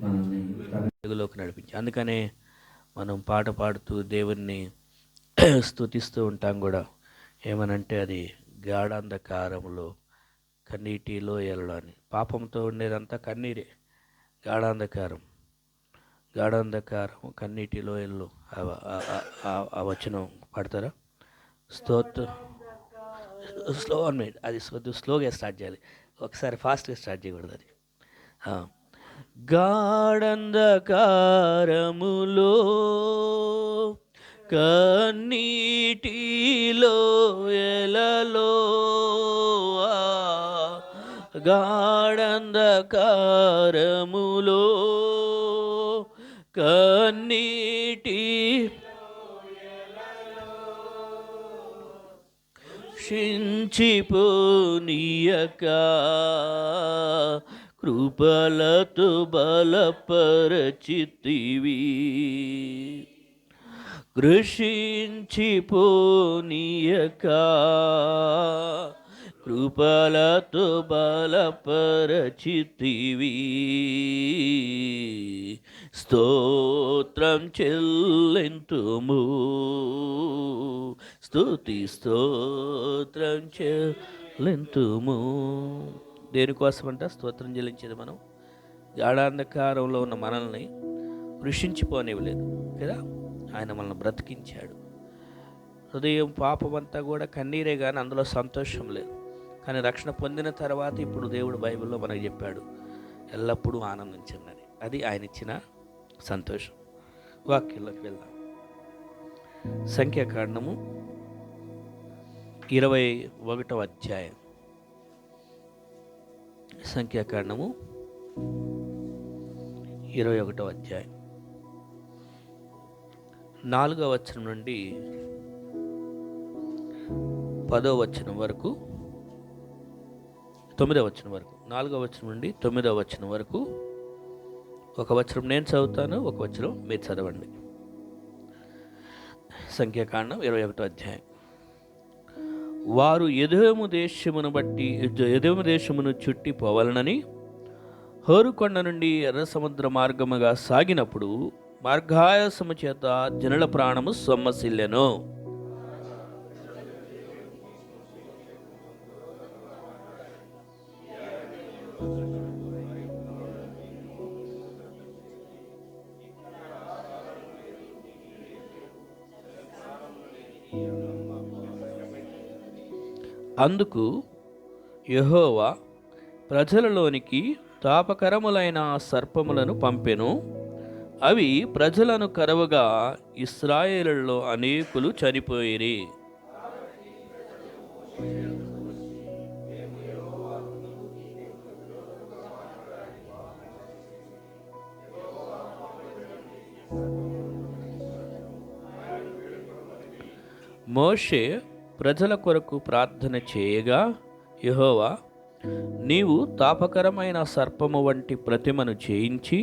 మనల్ని వెలుగులోకి నడిపించి, అందుకనే మనం పాట పాడుతూ దేవుణ్ణి స్తుతిస్తూ ఉంటాం కూడా. ఏమనంటే అది గాఢాంధకారములో కన్నీటి లోయలలో అని. పాపంతో ఉండేదంతా కన్నీరే. గాఢాంధకారం కన్నీటి లోయల్లో ఆ వచనం పాడతారా? స్తోత్ర స్లో వన్ మినిట్, అది స్లోగా స్టార్ట్ చేయాలి, ఒకసారి ఫాస్ట్గా స్టార్ట్ చేయకూడదు అది. గాఢంధకారములో కన్నీటిలో ఎలలో, గాఢంధకారములో కన్నీటి క్షించిపోనీయక కృపలతో బలపరచితివి, కృషించిపోనీయక కృపలతో బలపరచితివి, స్తోత్రం చెల్లింతుము, స్తుతి స్తోత్రం చెల్లింతుము. దేనికోసమంట స్తోత్రం చెల్లించేది? మనం గాఢాంధకారంలో ఉన్న మనల్ని కృషించిపోనివ్వలేదు కదా, ఆయన మనల్ని బ్రతికించాడు. హృదయం పాపమంతా కూడా కన్నీరే, కానీ అందులో సంతోషం లేదు. కానీ రక్షణ పొందిన తర్వాత ఇప్పుడు దేవుడు బైబిల్లో మనకు చెప్పాడు, ఎల్లప్పుడూ ఆనందించండి. అది ఆయన ఇచ్చిన సంతోషం. వాక్యంలోకి వెళ్దాం. సంఖ్యాకాండము 21వ అధ్యాయం. సంఖ్యాకాండము 21వ అధ్యాయం 4వ వచనం నుండి 10వ వచనం వరకు, 9వ వచనం వరకు, 4వ వచనం నుండి 9వ వచనం వరకు ఒక వచనం నేను చదువుతాను, ఒక వచనం మీరు చదవండి. సంఖ్యాకాండం 21వ అధ్యాయం. వారు ఎదోము దేశమును చుట్టి పోవాలనని హోరు కొండ నుండి ఎర్ర సముద్ర మార్గముగా సాగినప్పుడు మార్గాయాసము చేత జనుల ప్రాణము సొమ్మసిల్లెను. అందుకు యెహోవా ప్రజలలోనికి తాపకరములైన సర్పములను పంపెను. అవి ప్రజలను కరవగా ఇశ్రాయేలులో అనేకులు చనిపోయిరి. మోషే ప్రజల కొరకు ప్రార్థన చేయగా, యెహోవా నీవు తాపకరమైన సర్పము వంటి ప్రతిమను చేయించి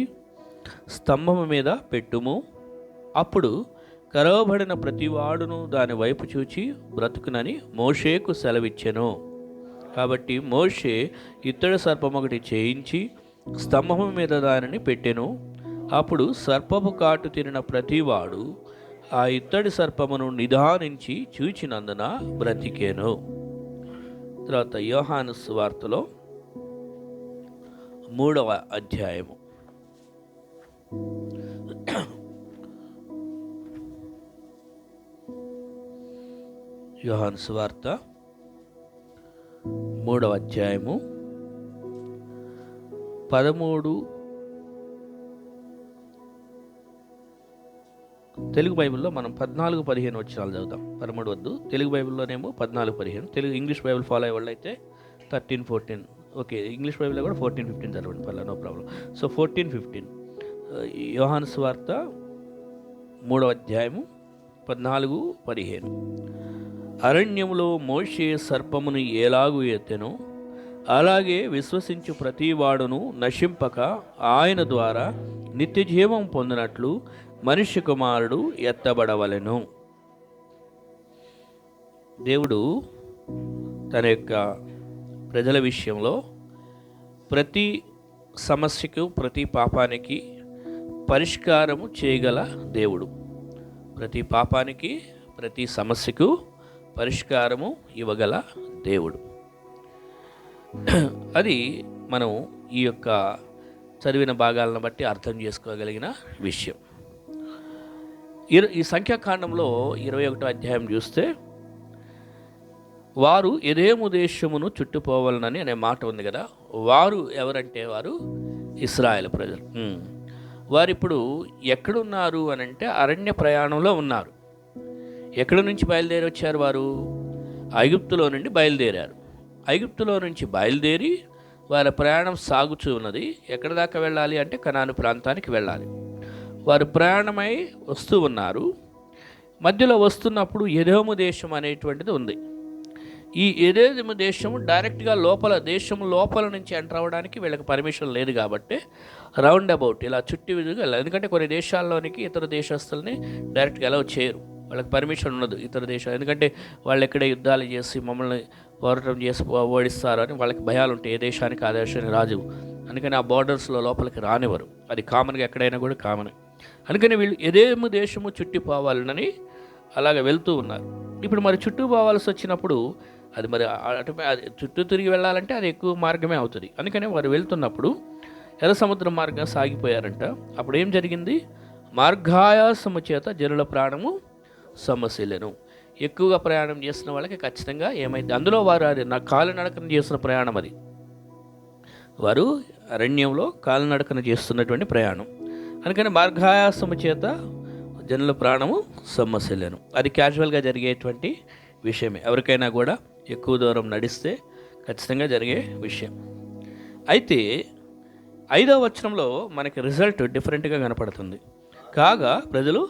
స్తంభము మీద పెట్టుము. అప్పుడు కరవబడిన ప్రతివాడును దాని వైపు చూచి బ్రతుకునని మోషేకు సెలవిచ్చెను. కాబట్టి మోషే ఇత్తడి సర్పం ఒకటి చేయించి స్తంభము మీద దానిని పెట్టెను. అప్పుడు సర్పము కాటు తినిన ప్రతివాడు ఆ ఇత్తడి సర్పమును నిదానించి చూచినందున బ్రతికేను. తర్వాత యోహాను సువార్తలో 3వ అధ్యాయము. యోహాను సువార్త 3వ అధ్యాయము 13. తెలుగు బైబిల్లో మనం 14-15 వచనాలు చదువుతాం. 13 వద్దు, తెలుగు బైబిల్లోనేమో 14-15. తెలుగు ఇంగ్లీష్ బైబిల్ ఫాలో అయ్యే వాళ్ళు అయితే 13-14. ఓకే, ఇంగ్లీష్ బైబిల్లో కూడా 14-15 చదవండి, పర్లేదు, నో ప్రాబ్లం. సో 14-15 యోహాను సువార్త 3వ అధ్యాయము 14-15. అరణ్యములో మోషే సర్పమును ఎలాగు ఎత్తెనో అలాగే విశ్వసించు ప్రతివాడును నశింపక ఆయన ద్వారా నిత్య జీవం పొందినట్లు మనుష్య కుమారుడు ఎత్తబడవలెను. దేవుడు తన యొక్క ప్రజల విషయంలో ప్రతి సమస్యకు, ప్రతి పాపానికి పరిష్కారము చేయగల దేవుడు. ప్రతి పాపానికి, ప్రతి సమస్యకు పరిష్కారము ఇవ్వగల దేవుడు. అది మనం ఈ యొక్క చదివిన భాగాలను బట్టి అర్థం చేసుకోగలిగిన విషయం. ఈ సంఖ్యాకాండంలో 21వ అధ్యాయం చూస్తే, వారు ఎదేము దేశమును చుట్టుపోవాలనని అనే మాట ఉంది కదా. వారు ఎవరంటే వారు ఇశ్రాయేలు ప్రజలు. వారిప్పుడు ఎక్కడున్నారు అని అంటే అరణ్య ప్రయాణంలో ఉన్నారు. ఎక్కడి నుంచి బయలుదేరి వచ్చారు? వారు ఐగుప్తులో నుండి బయలుదేరారు. ఐగుప్తులో నుంచి బయలుదేరి వారి ప్రయాణం సాగుతూ ఉన్నది. ఎక్కడి దాకా వెళ్ళాలి అంటే కనాను ప్రాంతానికి వెళ్ళాలి. వారు ప్రయాణమై వస్తూ ఉన్నారు. మధ్యలో వస్తున్నప్పుడు ఎదోము దేశం అనేటువంటిది ఉంది. ఈ ఎదోము దేశము డైరెక్ట్గా దేశం లోపల నుంచి ఎంటర్ అవ్వడానికి వీళ్ళకి పర్మిషన్ లేదు కాబట్టి రౌండ్ అబౌట్ ఇలా చుట్టి విధంగా వెళ్ళాలి. ఎందుకంటే కొన్ని దేశాల్లోనికి ఇతర దేశస్తుల్ని డైరెక్ట్గా అలౌ చేయరు, వాళ్ళకి పర్మిషన్ ఉండదు ఇతర దేశాలు. ఎందుకంటే వాళ్ళు ఎక్కడే యుద్ధాలు చేసి మమ్మల్ని పోరాటం చేసి ఓడిస్తారు అని వాళ్ళకి భయాలు ఉంటాయి. ఏ దేశానికి ఆ దేశానికి రాజు, అందుకని ఆ బార్డర్స్లో లోపలికి రానివ్వరు. అది కామన్గా ఎక్కడైనా కూడా కామన్. అందుకని వీళ్ళు ఎదేము దేశము చుట్టిపోవాలని అలాగ వెళ్తూ ఉన్నారు. ఇప్పుడు మరి చుట్టూ పోవాల్సి వచ్చినప్పుడు అది మరి చుట్టూ తిరిగి వెళ్ళాలంటే అది ఎక్కువ మార్గమే అవుతుంది. అందుకని వారు వెళ్తున్నప్పుడు ఎర్ర సముద్రం మార్గం సాగిపోయారంట. అప్పుడు ఏం జరిగింది? మార్గాయాసము చేత జనుల ప్రాణము సమస్యలను. ఎక్కువగా ప్రయాణం చేసిన వాళ్ళకి ఖచ్చితంగా ఏమైంది? అందులో వారు అది కాలినడకన చేస్తున్న ప్రయాణం. అది వారు అరణ్యంలో కాలినడకన చేస్తున్నటువంటి ప్రయాణం. అందుకని మార్గాయాసము చేత జనుల ప్రాణము సమస్యలను. అది క్యాజువల్గా జరిగేటువంటి విషయమే. ఎవరికైనా కూడా ఎక్కువ దూరం నడిస్తే ఖచ్చితంగా జరిగే విషయం. అయితే 5వ వచనంలో మనకి రిజల్ట్ డిఫరెంట్గా కనపడుతుంది. కాగా ప్రజలు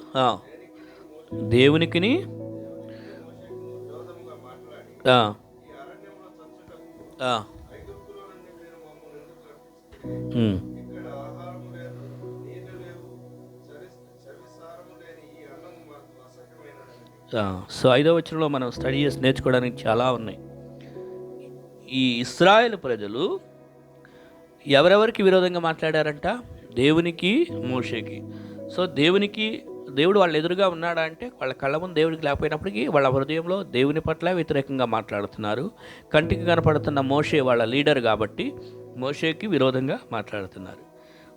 దేవునికిని సో 5వ వచనంలో మనం స్టడీ చేసి నేర్చుకోవడానికి చాలా ఉన్నాయి. ఈ ఇశ్రాయేలు ప్రజలు ఎవరెవరికి విరోధంగా మాట్లాడారంట? దేవునికి, మోషేకి. సో దేవుడు వాళ్ళ ఎదురుగా ఉన్నాడా అంటే వాళ్ళ కళ్ళ ముందు దేవుడికి లేకపోయినప్పటికీ వాళ్ళ హృదయంలో దేవుని పట్ల వ్యతిరేకంగా మాట్లాడుతున్నారు. కంటికి కనపడుతున్న మోషే వాళ్ళ లీడర్ కాబట్టి మోషేకి విరోధంగా మాట్లాడుతున్నారు.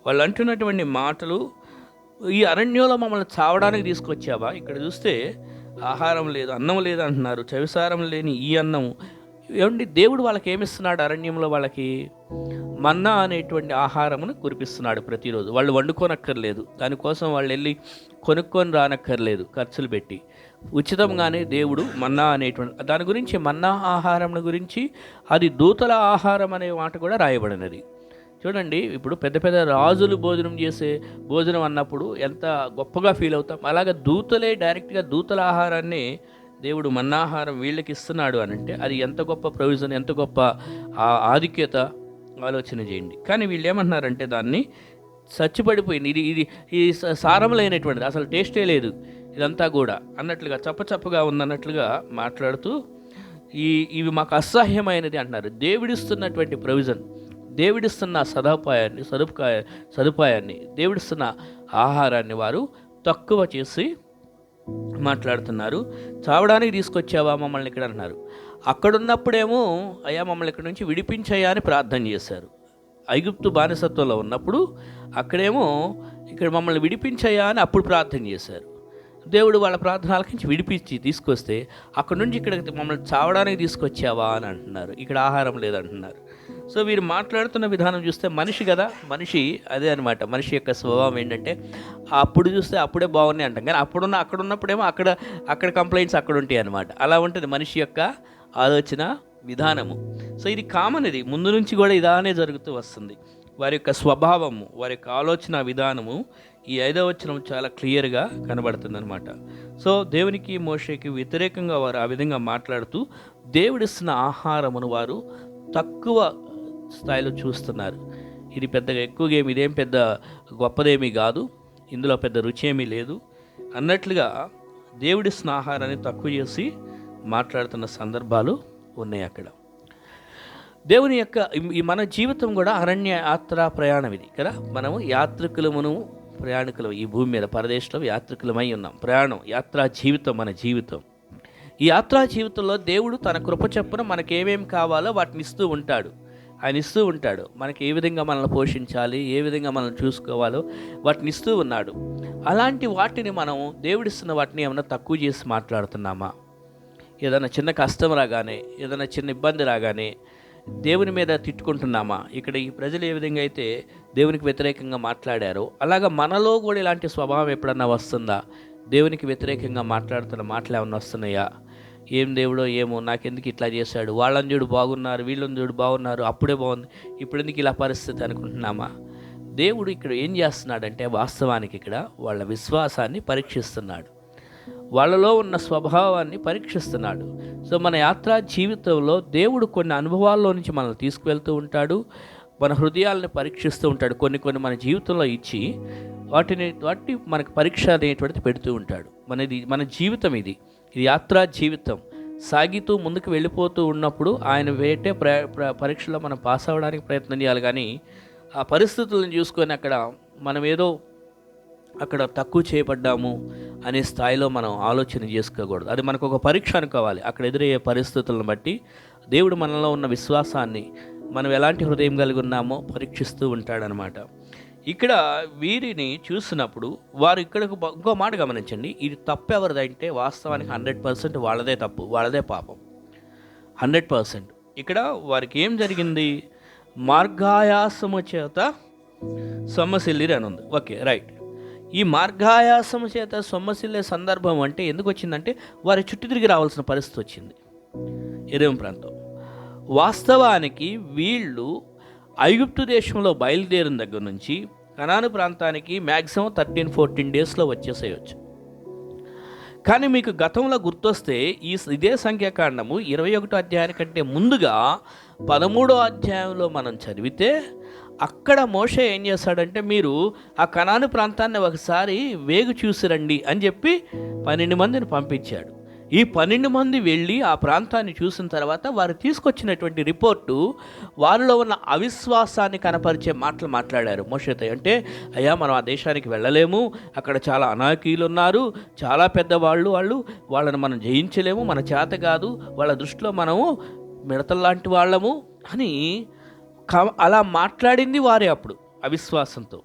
వాళ్ళు అంటున్నటువంటి మాటలు, ఈ అరణ్యంలో మమ్మల్ని చావడానికి తీసుకొచ్చావా? ఇక్కడ చూస్తే ఆహారం లేదు, అన్నం లేదు అంటున్నారు. చవిసారం లేని ఈ అన్నము ఏమండి? దేవుడు వాళ్ళకి ఏమిస్తున్నాడు? అరణ్యంలో వాళ్ళకి మన్నా అనేటువంటి ఆహారమును కురిపిస్తున్నాడు ప్రతిరోజు. వాళ్ళు వండుకోనక్కర్లేదు, దానికోసం వాళ్ళు వెళ్ళి కొనుక్కొని రానక్కర్లేదు ఖర్చులు పెట్టి. ఉచితంగానే దేవుడు మన్నా అనేటువంటి దాని గురించి, మన్నా ఆహారం గురించి, అది దూతల ఆహారం అనే మాట కూడా రాయబడినది. చూడండి, ఇప్పుడు పెద్ద పెద్ద రాజులు భోజనం చేసే భోజనం అన్నప్పుడు ఎంత గొప్పగా ఫీల్ అవుతాం. అలాగే దూతలే డైరెక్ట్గా దూతల ఆహారాన్ని దేవుడు మన్నాహారం వీళ్ళకి ఇస్తున్నాడు అని అంటే అది ఎంత గొప్ప ప్రొవిజన్, ఎంత గొప్ప ఆధిక్యత ఆలోచన చేయండి. కానీ వీళ్ళు ఏమంటున్నారంటే దాన్ని చచ్చిపడిపోయింది, ఇది సారం లేనటువంటిది, అసలు టేస్టే లేదు ఇదంతా కూడా అన్నట్లుగా, చప్పచప్పగా ఉందన్నట్లుగా మాట్లాడుతూ ఇవి మాకు అసహ్యమైనది అంటున్నారు. దేవుడిస్తున్నటువంటి ప్రొవిజన్, దేవుడిస్తున్న సదుపాయాన్ని, దేవుడిస్తున్న ఆహారాన్ని వారు తక్కువ చేసి మాట్లాడుతున్నారు. చావడానికి తీసుకొచ్చావా మమ్మల్ని ఇక్కడ అంటున్నారు. అక్కడున్నప్పుడేమో అయ్యా మమ్మల్ని ఇక్కడ నుంచి విడిపించయ్యా అని ప్రార్థన చేశారు. ఐగుప్తు బానిసత్వంలో ఉన్నప్పుడు అక్కడేమో ఇక్కడ మమ్మల్ని విడిపించయ్యా అని అప్పుడు ప్రార్థన చేశారు. దేవుడు వాళ్ళ ప్రార్థనలకించి విడిపించి తీసుకొస్తే అక్కడ నుంచి ఇక్కడ మమ్మల్ని చావడానికి తీసుకొచ్చావా అని అంటున్నారు. ఇక్కడ ఆహారం లేదంటున్నారు. సో వీరు మాట్లాడుతున్న విధానం చూస్తే మనిషి కదా, మనిషి అదే అనమాట. మనిషి యొక్క స్వభావం ఏంటంటే అప్పుడు చూస్తే అప్పుడే బాగున్నాయి అంటాం, కానీ అక్కడ ఉన్నప్పుడేమో అక్కడ కంప్లైంట్స్ అక్కడ ఉంటాయి అనమాట. అలా ఉంటుంది మనిషి యొక్క ఆలోచన విధానము. సో ఇది కామన్, ఇది ముందు నుంచి కూడా ఇలానే జరుగుతూ వస్తుంది. వారి యొక్క స్వభావము, వారి యొక్క ఆలోచన విధానము ఈ 5వ వచనం చాలా క్లియర్గా కనబడుతుంది అనమాట. సో దేవునికి, మోషేకి వ్యతిరేకంగా వారు ఆ విధంగా మాట్లాడుతూ దేవుడిస్తున్న ఆహారమును వారు తక్కువ స్థాయిలో చూస్తున్నారు. ఇది పెద్దగా ఎక్కువగా ఇదేం పెద్ద గొప్పదేమీ కాదు, ఇందులో పెద్ద రుచి ఏమీ లేదు అన్నట్లుగా దేవుడిస్తున్న ఆహారాన్ని తక్కువ చేసి మాట్లాడుతున్న సందర్భాలు ఉన్నాయి అక్కడ. దేవుని యొక్క ఈ మన జీవితం కూడా అరణ్య యాత్రా ప్రయాణం ఇది కదా. మనము యాత్రికులమును ప్రయాణికులు, ఈ భూమి మీద పరదేశంలో యాత్రికులమై ఉన్నాం. ప్రయాణం, యాత్రా జీవితం మన జీవితం. ఈ యాత్రా జీవితంలో దేవుడు తన కృప చొప్పున మనకేమేమి కావాలో వాటిని ఇస్తూ ఉంటాడు. ఆయన ఇస్తూ ఉంటాడు. మనకి ఏ విధంగా మనల్ని పోషించాలి, ఏ విధంగా మనల్ని చూసుకోవాలో వాటిని ఇస్తూ ఉన్నాడు. అలాంటి వాటిని మనం దేవుడిస్తున్న వాటిని ఏమైనా తక్కువ చేసి మాట్లాడుతున్నామా? ఏదైనా చిన్న కష్టం రాగానే, ఏదైనా చిన్న ఇబ్బంది రాగానే దేవుని మీద తిట్టుకుంటున్నామా? ఇక్కడ ఈ ప్రజలు ఏ విధంగా అయితే దేవునికి వ్యతిరేకంగా మాట్లాడారో అలాగా మనలో కూడా ఇలాంటి స్వభావం ఎప్పుడన్నా వస్తుందా? దేవునికి వ్యతిరేకంగా మాట్లాడుతున్న మాటలు ఏమన్నా వస్తున్నాయా? ఏం దేవుడో ఏమో, నాకెందుకు ఇట్లా చేశాడు, వాళ్ళని చూడు బాగున్నారు, వీళ్ళని చూడు బాగున్నారు, అప్పుడే బాగుంది, ఇప్పుడు ఎందుకు ఇలా పరిస్థితి అనుకుంటున్నామా? దేవుడు ఇక్కడ ఏం చేస్తున్నాడంటే వాస్తవానికి ఇక్కడ వాళ్ళ విశ్వాసాన్ని పరీక్షిస్తున్నాడు, వాళ్ళలో ఉన్న స్వభావాన్ని పరీక్షిస్తున్నాడు. సో మన యాత్రా జీవితంలో దేవుడు కొన్ని అనుభవాల్లో నుంచి మనల్ని తీసుకువెళ్తూ ఉంటాడు, మన హృదయాలను పరీక్షిస్తూ ఉంటాడు. కొన్ని మన జీవితంలో ఇచ్చి వాటి మనకు పరీక్ష అనేటువంటిది పెడుతూ ఉంటాడు. మన జీవితం ఇది యాత్రా జీవితం. సాగితూ ముందుకు వెళ్ళిపోతూ ఉన్నప్పుడు ఆయన వేటే పరీక్షలో మనం పాస్ అవ్వడానికి ప్రయత్నం చేయాలి. కానీ ఆ పరిస్థితులను చూసుకొని మనం ఏదో అక్కడ తక్కువ చేయబడ్డాము అనే స్థాయిలో మనం ఆలోచన చేసుకోకూడదు. అది మనకు ఒక పరీక్ష అనుకోవాలి. అక్కడ ఎదురయ్యే పరిస్థితులను బట్టి దేవుడు మనలో ఉన్న విశ్వాసాన్ని, మనం ఎలాంటి హృదయం కలిగి ఉన్నామో పరీక్షిస్తూ ఉంటాడనమాట. ఇక్కడ వీరిని చూసినప్పుడు వారు ఇక్కడకు ఇంకో మాట గమనించండి. ఇది తప్పు ఎవరిదంటే వాస్తవానికి 100% వాళ్ళదే తప్పు, వాళ్ళదే పాపం, 100%. ఇక్కడ వారికి ఏం జరిగింది? మార్గాయాసము చేత సొమ్మసిల్లిరి అని ఉంది. Okay, right. ఈ మార్గాయాసము చేత సొమ్మసిల్లే సందర్భం అంటే ఎందుకు వచ్చిందంటే వారి చుట్టూ తిరిగి రావాల్సిన పరిస్థితి వచ్చింది ఎరేము ప్రాంతం. వాస్తవానికి వీళ్ళు ఐగుప్తు దేశంలో బయలుదేరిన దగ్గర నుంచి కనాను ప్రాంతానికి మ్యాక్సిమం 13-14 డేస్లో వచ్చేసేయచ్చు. కానీ మీకు గతంలో గుర్తొస్తే ఇదే సంఖ్యాకాండము 21వ అధ్యాయం కంటే ముందుగా 13వ అధ్యాయంలో మనం చదివితే అక్కడ మోషే ఏం చేశాడంటే, మీరు ఆ కనాను ప్రాంతాన్ని ఒకసారి వేగు చూసిరండి అని చెప్పి 12 మందిని పంపించాడు. ఈ 12 మంది వెళ్ళి ఆ ప్రాంతాన్ని చూసిన తర్వాత వారు తీసుకొచ్చినటువంటి రిపోర్టు వారిలో ఉన్న అవిశ్వాసాన్ని కనపరిచే మాటలు మాట్లాడారు మోషేతో. అంటే అయ్యా, మనం ఆ దేశానికి వెళ్ళలేము, అక్కడ చాలా అనాకీలు ఉన్నారు, చాలా పెద్దవాళ్ళు, వాళ్ళని మనం జయించలేము, మన చేత కాదు, వాళ్ళ దృష్టిలో మనము మిడతల్లాంటి వాళ్ళము అని అలా మాట్లాడింది వారే. అప్పుడు అవిశ్వాసంతో,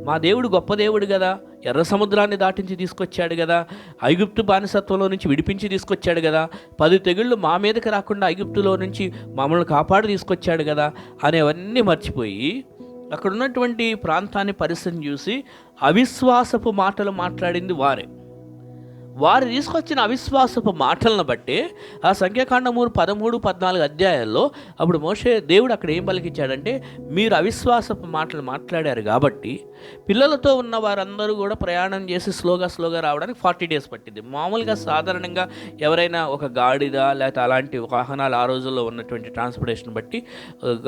మా దేవుడు గొప్ప దేవుడు కదా, ఎర్ర సముద్రాన్ని దాటించి తీసుకొచ్చాడు కదా, ఐగుప్తు బానిసత్వంలో నుంచి విడిపించి తీసుకొచ్చాడు కదా, 10 తెగుళ్ళు మా మీదకి రాకుండా ఐగుప్తులో నుంచి మమ్మల్ని కాపాడి తీసుకొచ్చాడు కదా అనేవన్నీ మర్చిపోయి అక్కడ ఉన్నటువంటి ప్రాంతాన్ని పరిస్థితిని చూసి అవిశ్వాసపు మాటలు మాట్లాడింది వారే. వారు తీసుకొచ్చిన అవిశ్వాసపు మాటలను బట్టి ఆ సంఖ్యాకాండము 13-14 అధ్యాయాల్లో అప్పుడు దేవుడు అక్కడ ఏం పలికించాడంటే, మీరు అవిశ్వాసపు మాటలు మాట్లాడారు కాబట్టి పిల్లలతో ఉన్న వారందరూ కూడా ప్రయాణం చేసి స్లోగా రావడానికి 40 డేస్ పట్టింది. మామూలుగా సాధారణంగా ఎవరైనా ఒక గాడిద లేకపోతే అలాంటి వాహనాలు ఆ రోజుల్లో ఉన్నటువంటి ట్రాన్స్పోర్టేషన్ బట్టి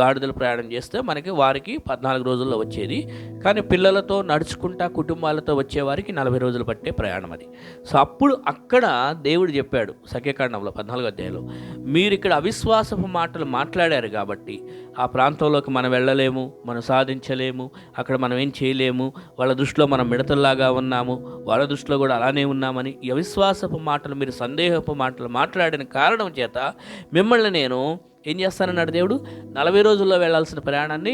గాడిదలు ప్రయాణం చేస్తే వారికి 14 రోజుల్లో వచ్చేది. కానీ పిల్లలతో నడుచుకుంటా కుటుంబాలతో వచ్చేవారికి 40 రోజులు పట్టే ప్రయాణం అది. సో అప్పుడు అక్కడ దేవుడు చెప్పాడు సంఖ్యాకాండంలో 14వ అధ్యాయంలో, మీరు ఇక్కడ అవిశ్వాసపు మాటలు మాట్లాడారు కాబట్టి ఆ ప్రాంతంలోకి మనం వెళ్ళలేము, మనం సాధించలేము, అక్కడ మనం ఏం చేయలేము, వాళ్ళ దృష్టిలో మనం మిడతల్లాగా ఉన్నాము, వాళ్ళ దృష్టిలో కూడా అలానే ఉన్నామని ఈ అవిశ్వాసపు మాటలు, మీరు సందేహపు మాటలు మాట్లాడిన కారణం చేత మిమ్మల్ని నేను ఏం చేస్తానన్నాడు దేవుడు, 40 రోజుల్లో వెళ్ళాల్సిన ప్రయాణాన్ని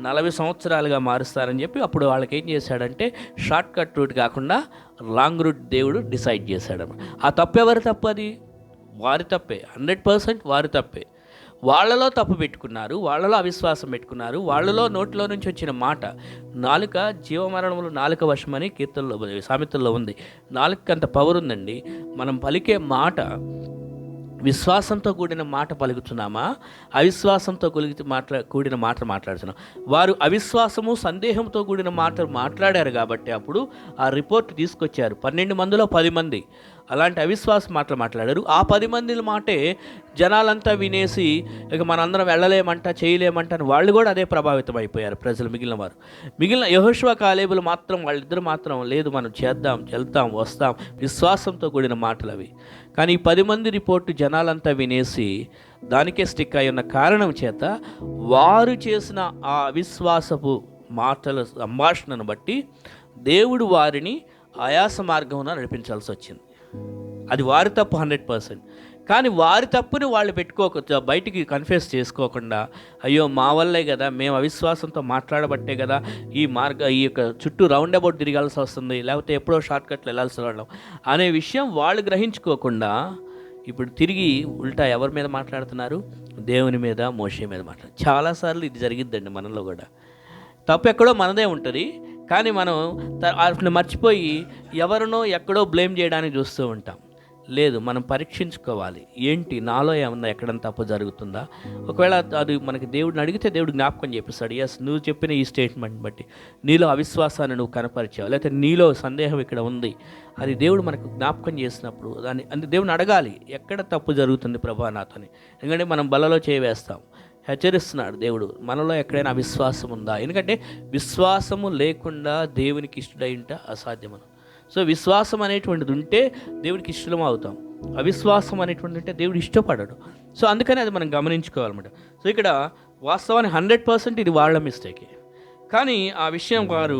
40 సంవత్సరాలుగా మారుస్తారని చెప్పి అప్పుడు వాళ్ళకి ఏం చేశాడంటే షార్ట్ కట్ రూట్ కాకుండా లాంగ్ రూట్ దేవుడు డిసైడ్ చేశాడు. ఆ తప్పు ఎవరి తప్పు? అది వారి తప్పే, 100% వారి తప్పే. వాళ్ళలో తప్పు పెట్టుకున్నారు, వాళ్ళలో అవిశ్వాసం పెట్టుకున్నారు, వాళ్ళలో నోటిలో నుంచి వచ్చిన మాట. నాలుక జీవమరణములు నాలుక వశమని కీర్తనలో, సామెతల్లో ఉంది. నాలుక అంత పవర్ ఉందండి. మనం పలికే మాట విశ్వాసంతో కూడిన మాట పలుకుతున్నామా, అవిశ్వాసంతో కూడిన మాట మాట్లాడుతున్నాం? వారు అవిశ్వాసము సందేహంతో కూడిన మాట మాట్లాడారు కాబట్టి అప్పుడు ఆ రిపోర్ట్ తీసుకొచ్చారు. 12 మందిలో 10 మంది అలాంటి అవిశ్వాస మాటలు మాట్లాడారు. ఆ 10 మంది మాటే జనాలంతా వినేసి ఇక మనందరం వెళ్ళలేమంట, చేయలేమంట అని వాళ్ళు కూడా అదే ప్రభావితం అయిపోయారు. ప్రజలు మిగిలిన యెహోషువ కాలేబులు మాత్రం, వాళ్ళిద్దరు మాత్రం లేదు, మనం చేద్దాం, వెళ్తాం, వస్తాం, విశ్వాసంతో కూడిన మాటలు అవి. కానీ ఈ 10 మంది రిపోర్టు జనాలంతా వినేసి దానికే స్టిక్ అయి ఉన్న కారణం చేత వారు చేసిన ఆ అవిశ్వాసపు మాటల సంభాషణను బట్టి దేవుడు వారిని ఆయాస మార్గమున నడిపించాల్సి వచ్చింది. అది వారి తప్పు 100%. కానీ వారి తప్పుని వాళ్ళు బయటికి కన్ఫెస్ చేసుకోకుండా, అయ్యో మా వల్లే కదా, మేము అవిశ్వాసంతో మాట్లాడబట్టే కదా ఈ యొక్క చుట్టూ రౌండ్ అబౌట్ తిరగాల్సి వస్తుంది, లేకపోతే ఎప్పుడో షార్ట్కట్లు వెళ్ళాల్సి రావడం అనే విషయం వాళ్ళు గ్రహించుకోకుండా ఇప్పుడు తిరిగి ఉల్టా ఎవరి మీద మాట్లాడుతున్నారు? దేవుని మీద, మోషే మీద మాట్లాడుతున్నారు. చాలాసార్లు ఇది జరిగిద్దండి మనలో కూడా. తప్పు ఎక్కడో మనదే ఉంటుంది, కానీ మనం అట్లా మర్చిపోయి ఎవరినో ఎక్కడో బ్లేమ్ చేయడానికి చూస్తూ ఉంటాం. లేదు, మనం పరీక్షించుకోవాలి, ఏంటి నాలో ఏమన్నా ఎక్కడన్నా తప్పు జరుగుతుందా? ఒకవేళ అది మనకి దేవుడిని అడిగితే దేవుడు జ్ఞాపకం చేపిస్తాడు. ఎస్, నువ్వు చెప్పిన ఈ స్టేట్మెంట్ బట్టి నీలో అవిశ్వాసాన్ని నువ్వు కనపరిచావు, లేకపోతే నీలో సందేహం ఇక్కడ ఉంది, అది దేవుడు మనకు జ్ఞాపకం చేసినప్పుడు దాన్ని దేవుడిని అడగాలి, ఎక్కడ తప్పు జరుగుతుంది ప్రభా నాతోని. ఎందుకంటే మనం బలలో చేవేస్తాం. హెచ్చరిస్తున్నాడు దేవుడు, మనలో ఎక్కడైనా అవిశ్వాసం ఉందా? ఎందుకంటే విశ్వాసము లేకుండా దేవునికి ఇష్టడై ఉంటే అసాధ్యమను. సో విశ్వాసం అనేటువంటిది ఉంటే దేవుడికి ఇష్టం అవుతాం, అవిశ్వాసం అనేటువంటిది ఉంటే దేవుడు ఇష్టపడడు. సో అందుకని అది మనం గమనించుకోవాలన్నమాట. సో ఇక్కడ వాస్తవానికి 100% ఇది వాళ్ళ మిస్టేకే. కానీ ఆ విషయం వారు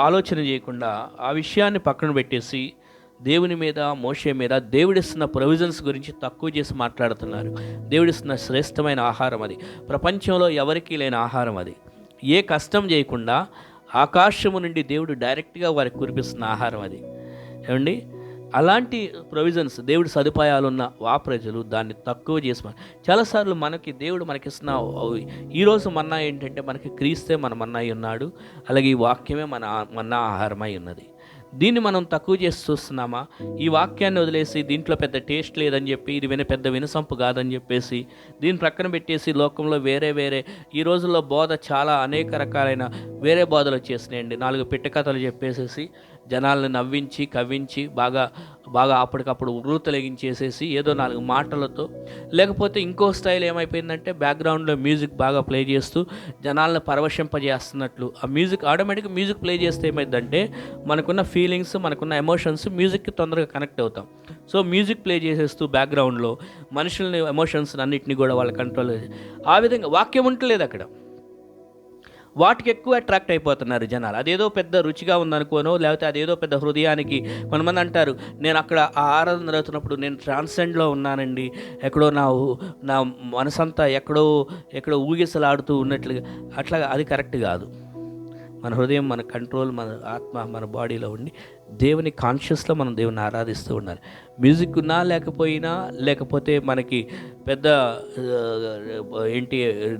ఆలోచన చేయకుండా ఆ విషయాన్ని పక్కన పెట్టేసి దేవుని మీద, మోషే మీద దేవుడిస్తున్న ప్రొవిజన్స్ గురించి తక్కువ చేసి మాట్లాడుతున్నారు. దేవుడిస్తున్న శ్రేష్టమైన ఆహారం అది, ప్రపంచంలో ఎవరికీ లేని ఆహారం అది, ఏ కష్టం చేయకుండా ఆకాశము నుండి దేవుడు డైరెక్ట్గా వారికి కురిపిస్తున్న ఆహారం అది. ఏమండి, అలాంటి ప్రొవిజన్స్, దేవుడి సదుపాయాలున్న ఆ ప్రజలు దాన్ని తక్కువ చేసి చాలాసార్లు దేవుడు మనకిస్తున్న ఈరోజు మన్నా ఏంటంటే మనకి క్రీస్తే మన మన్నా అయి ఉన్నాడు, అలాగే ఈ వాక్యమే మన్నా ఆహారమై ఉన్నది. దీన్ని మనం తక్కువ చేసి చూస్తున్నామా? ఈ వాక్యాన్ని వదిలేసి దీంట్లో పెద్ద టేస్ట్ లేదని చెప్పి, ఇది పెద్ద వినసంపు కాదని చెప్పేసి దీన్ని ప్రక్కన పెట్టేసి లోకంలో వేరే ఈ రోజుల్లో బోధ చాలా అనేక రకాలైన వేరే బోధలు వచ్చేసినాయండి. 4 పిట్టకథలు చెప్పేసేసి జనాలను నవ్వించి కవ్వించి బాగా అప్పటికప్పుడు ఉర్రూతలెగించేసేసి ఏదో 4 మాటలతో, లేకపోతే ఇంకో స్టైల్ ఏమైపోయిందంటే బ్యాక్గ్రౌండ్లో మ్యూజిక్ బాగా ప్లే చేస్తూ జనాలను పరవశింపజేస్తున్నట్లు. ఆ మ్యూజిక్ ఆటోమేటిక్గా మ్యూజిక్ ప్లే చేస్తే ఏమైందంటే మనకున్న ఫీలింగ్స్, మనకున్న ఎమోషన్స్ మ్యూజిక్కి తొందరగా కనెక్ట్ అవుతాం. సో మ్యూజిక్ ప్లే చేసేస్తూ బ్యాక్గ్రౌండ్లో మనుషుల్ని, ఎమోషన్స్ అన్నింటినీ కూడా వాళ్ళ కంట్రోల్. ఆ విధంగా వాక్యం ఉండలేదు అక్కడ, వాటికి ఎక్కువ అట్రాక్ట్ అయిపోతున్నారు జనాలు. అదేదో పెద్ద రుచిగా ఉందనుకోనో, లేకపోతే అదేదో పెద్ద హృదయానికి. కొంతమంది అంటారు, నేను అక్కడ ఆ ఆరాధన జరుగుతున్నప్పుడు నేను ట్రాన్సెండ్లో ఉన్నానండి, ఎక్కడో నా మనసంతా ఎక్కడో ఊగిసలాడుతూ ఉన్నట్లుగా. అట్లా అది కరెక్ట్ కాదు. మన హృదయం, మన కంట్రోల్, మన ఆత్మ, మన బాడీలో ఉండి దేవుని కాన్షియస్లో మనం దేవుని ఆరాధిస్తూ ఉండాలి. మ్యూజిక్ ఉన్నా లేకపోయినా, లేకపోతే మనకి పెద్ద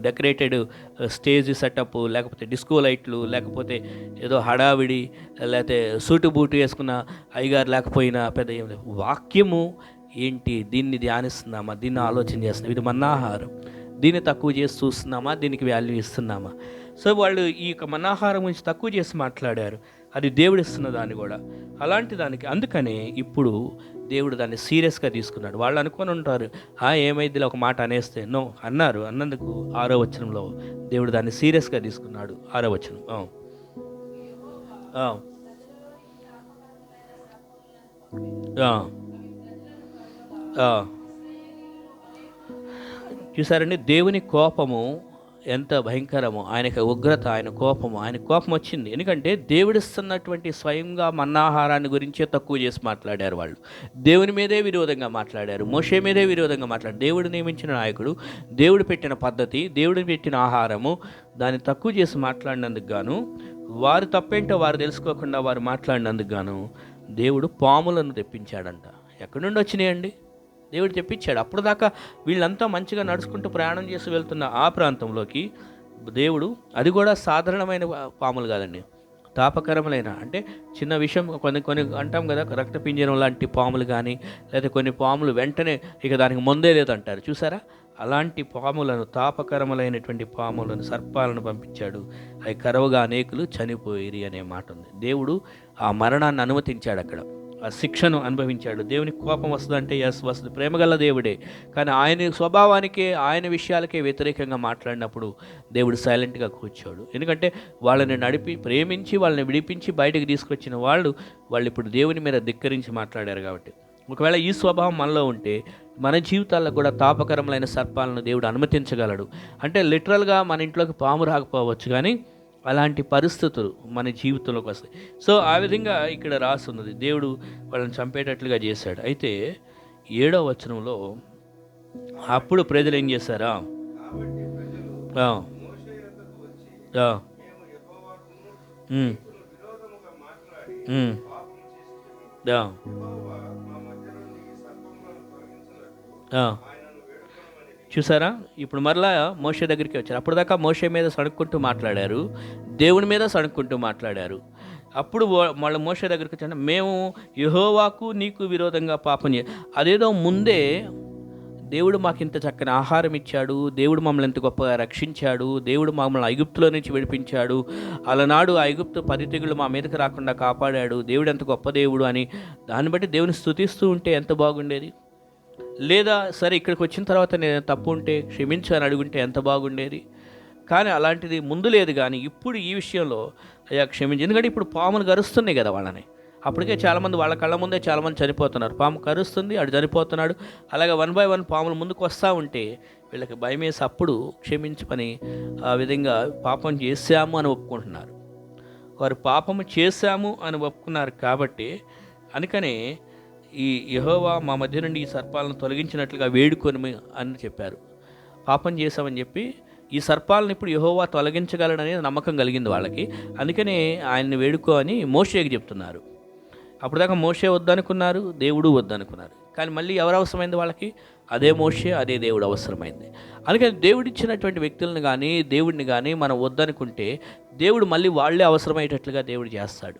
డెకరేటెడ్ స్టేజ్ సెటప్, లేకపోతే డిస్కో లైట్లు, లేకపోతే ఏదో హడావిడి, లేకపోతే సూటు బూటు వేసుకున్న అయ్యగారు లేకపోయినా పెద్ద ఏం లేదు. వాక్యము ఏంటి, దీన్ని ధ్యానిస్తున్నామా, దీన్ని ఆలోచన చేస్తున్నాం, ఇది మన్నాహారం, దీన్ని తక్కువ చేసి చూస్తున్నామా, దీనికి వాల్యూ ఇస్తున్నామా? సో వాళ్ళు ఈ యొక్క మన్నాహారం గురించి తక్కువ చేసి మాట్లాడారు. అది దేవుడు ఇస్తున్న దాన్ని కూడా అలాంటి దానికి. అందుకనే ఇప్పుడు దేవుడు దాన్ని సీరియస్గా తీసుకున్నాడు. వాళ్ళు అనుకొని ఉంటారు, ఏమైందిలే ఒక మాట అనేస్తే. నో, అన్నందుకు 6వ వచనంలో దేవుడు దాన్ని సీరియస్గా తీసుకున్నాడు. 6వ వచనం. చూసారండి, దేవుని కోపము ఎంత భయంకరమో, ఆయనకి ఉగ్రత, ఆయన కోపం వచ్చింది. ఎందుకంటే దేవుడిస్తున్నటువంటి స్వయంగా మన్నాహారాన్ని గురించే తక్కువ చేసి మాట్లాడారు. వాళ్ళు దేవుని మీదే విరోధంగా మాట్లాడారు, మోషే మీదే విరోధంగా మాట్లాడారు. దేవుడు నియమించిన నాయకుడు, దేవుడు పెట్టిన పద్ధతి, దేవుడు పెట్టిన ఆహారము, దాన్ని తక్కువ చేసి మాట్లాడినందుకు గాను, వారు తప్పేంటో వారు తెలుసుకోకుండా వారు మాట్లాడినందుకు గాను దేవుడు పాములను తెప్పించాడంట. ఎక్కడి నుండి వచ్చినాయండి? దేవుడు తెప్పించాడు. అప్పుడు దాకా వీళ్ళంతా మంచిగా నడుచుకుంటూ ప్రయాణం చేసి వెళ్తున్న ఆ ప్రాంతంలోకి దేవుడు, అది కూడా సాధారణమైన పాములు కాదండి, తాపకరములైన, అంటే చిన్న విషయం కొన్ని అంటాం కదా, రక్తపింజరం లాంటి పాములు కానీ, లేదా కొన్ని పాములు వెంటనే ఇక దానికి ముందే లేదంటారు చూసారా, అలాంటి పాములను, తాపకరములైనటువంటి పాములను, సర్పాలను పంపించాడు. అవి కరవగా అనేకులు చనిపోయిరి అనే మాట ఉంది. దేవుడు ఆ మరణాన్ని అనుమతించాడు, అక్కడ ఆ శిక్షను అనుభవించాడు. దేవునికి కోపం వస్తుందంటే వస్తుంది, ప్రేమగల దేవుడే. కానీ ఆయన స్వభావానికే, ఆయన విషయాలకే వ్యతిరేకంగా మాట్లాడినప్పుడు దేవుడు సైలెంట్గా కూర్చోడు. ఎందుకంటే వాళ్ళని ప్రేమించి వాళ్ళని విడిపించి బయటకు తీసుకొచ్చిన వాళ్ళు ఇప్పుడు దేవుని మీద ధిక్కరించి మాట్లాడారు కాబట్టి. ఒకవేళ ఈ స్వభావం మనలో ఉంటే మన జీవితాల్లో కూడా తాపకరములైన సర్పాలను దేవుడు అనుమతించగలడు. అంటే లిటరల్గా మన ఇంట్లోకి పాము రాకపోవచ్చు, కానీ అలాంటి పరిస్థితులు మన జీవితంలోకి వస్తాయి. సో ఆ విధంగా ఇక్కడ రాస్తున్నది, దేవుడు వాళ్ళని చంపేటట్లుగా చేశాడు. అయితే 7వ వచనంలో అప్పుడు ప్రజలు ఏం చేశారా? ఆ, ఆ, ఉమ్, ఉమ్, ఆ, ఆ. చూసారా, ఇప్పుడు మరలా మోషే దగ్గరికి వచ్చారు. అప్పటిదాకా మోషే మీద సణుక్కుంటూ మాట్లాడారు, దేవుని మీద సణుక్కుంటూ మాట్లాడారు. అప్పుడు మళ్ళీ మోషే దగ్గరికి వచ్చారు, మేము యెహోవాకు నీకు విరోధంగా పాపం అదేదో ముందే దేవుడు మాకు ఇంత చక్కని ఆహారం ఇచ్చాడు, దేవుడు మమ్మల్ని ఎంత గొప్పగా రక్షించాడు, దేవుడు మమ్మల్ని ఐగుప్తులో నుంచి విడిపించాడు, అలనాడు ఆ ఐగుప్తు 10 తెగుళ్ళు మా మీదకి రాకుండా కాపాడాడు, దేవుడు ఎంత గొప్ప దేవుడు అని దాన్ని బట్టి దేవుని స్తుతిస్తూ ఉంటే ఎంత బాగుండేది. లేదా సరే ఇక్కడికి వచ్చిన తర్వాత నేను తప్పు ఉంటే క్షమించు అని అడుగుంటే ఎంత బాగుండేది. కానీ అలాంటిది ముందు లేదు. కానీ ఇప్పుడు ఈ విషయంలో అయ్యా క్షమించి, ఎందుకంటే ఇప్పుడు పాములు కరుస్తున్నాయి కదా వాళ్ళని. అప్పటికే చాలామంది వాళ్ళ కళ్ళ ముందే చాలామంది చనిపోతున్నారు, పాము కరుస్తుంది, ఆడు చనిపోతున్నాడు. అలాగే 1 by 1 పాములు ముందుకు వస్తూ ఉంటే వీళ్ళకి భయం వేసి అప్పుడు క్షమించమని ఆ విధంగా పాపం చేశాము అని ఒప్పుకుంటున్నారు. వారు పాపము చేశాము అని ఒప్పుకున్నారు కాబట్టి అందుకనే ఈ యెహోవా మా మధ్య నుండి ఈ సర్పాలను తొలగించినట్లుగా వేడుకొని అని చెప్పారు. పాపం చేశామని చెప్పి ఈ సర్పాలను ఇప్పుడు యెహోవా తొలగించగలడనే నమ్మకం కలిగింది వాళ్ళకి. అందుకనే ఆయన్ని వేడుకో అని మోషేకి చెప్తున్నారు. అప్పటిదాకా మోషే వద్దనుకున్నారు, దేవుడు వద్దనుకున్నారు. కానీ మళ్ళీ ఎవరు అవసరమైంది వాళ్ళకి? అదే మోషే, అదే దేవుడు అవసరమైంది. అందుకని దేవుడిచ్చినటువంటి వ్యక్తులను కానీ దేవుడిని కానీ మనం వద్దనుకుంటే దేవుడు మళ్ళీ వాళ్ళే అవసరమయ్యేటట్లుగా దేవుడు చేస్తాడు.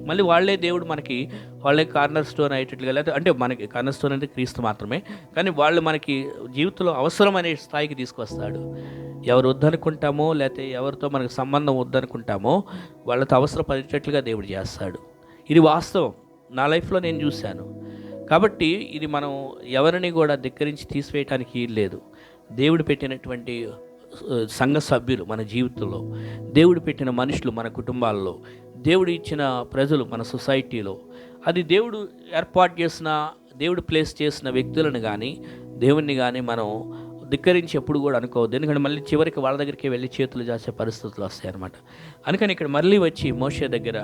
మళ్ళీ వాళ్ళే దేవుడు మనకి వాళ్ళే కార్నర్ స్టోన్ అయ్యేటట్లుగా, లేదా అంటే మనకి కార్నర్ స్టోన్ అంటే క్రీస్తు మాత్రమే, కానీ వాళ్ళు మనకి జీవితంలో అవసరం అనే స్థాయికి తీసుకొస్తాడు. ఎవరు వద్దనుకుంటామో లేకపోతే ఎవరితో మనకు సంబంధం వద్దనుకుంటామో వాళ్ళతో అవసరపడేటట్లుగా దేవుడు చేస్తాడు. ఇది వాస్తవం, నా లైఫ్లో నేను చూశాను. కాబట్టి ఇది మనం ఎవరిని కూడా ధిక్కరించి తీసివేయటానికి లేదు. దేవుడు పెట్టినటువంటి సంఘ సభ్యులు మన జీవితంలో, దేవుడు పెట్టిన మనుషులు మన కుటుంబాల్లో, దేవుడు ఇచ్చిన ప్రజలు మన సొసైటీలో, అది దేవుడు ఏర్పాటు చేసిన, దేవుడు ప్లేస్ చేసిన వ్యక్తులను కానీ దేవుణ్ణి కానీ మనం ధిక్కరించి ఎప్పుడు కూడా అనుకోవద్దు. ఎందుకంటే మళ్ళీ చివరికి వాళ్ళ దగ్గరికి వెళ్ళి చేతులు చేసే పరిస్థితులు వస్తాయన్నమాట. అందుకని ఇక్కడ మళ్ళీ వచ్చి మోషే దగ్గర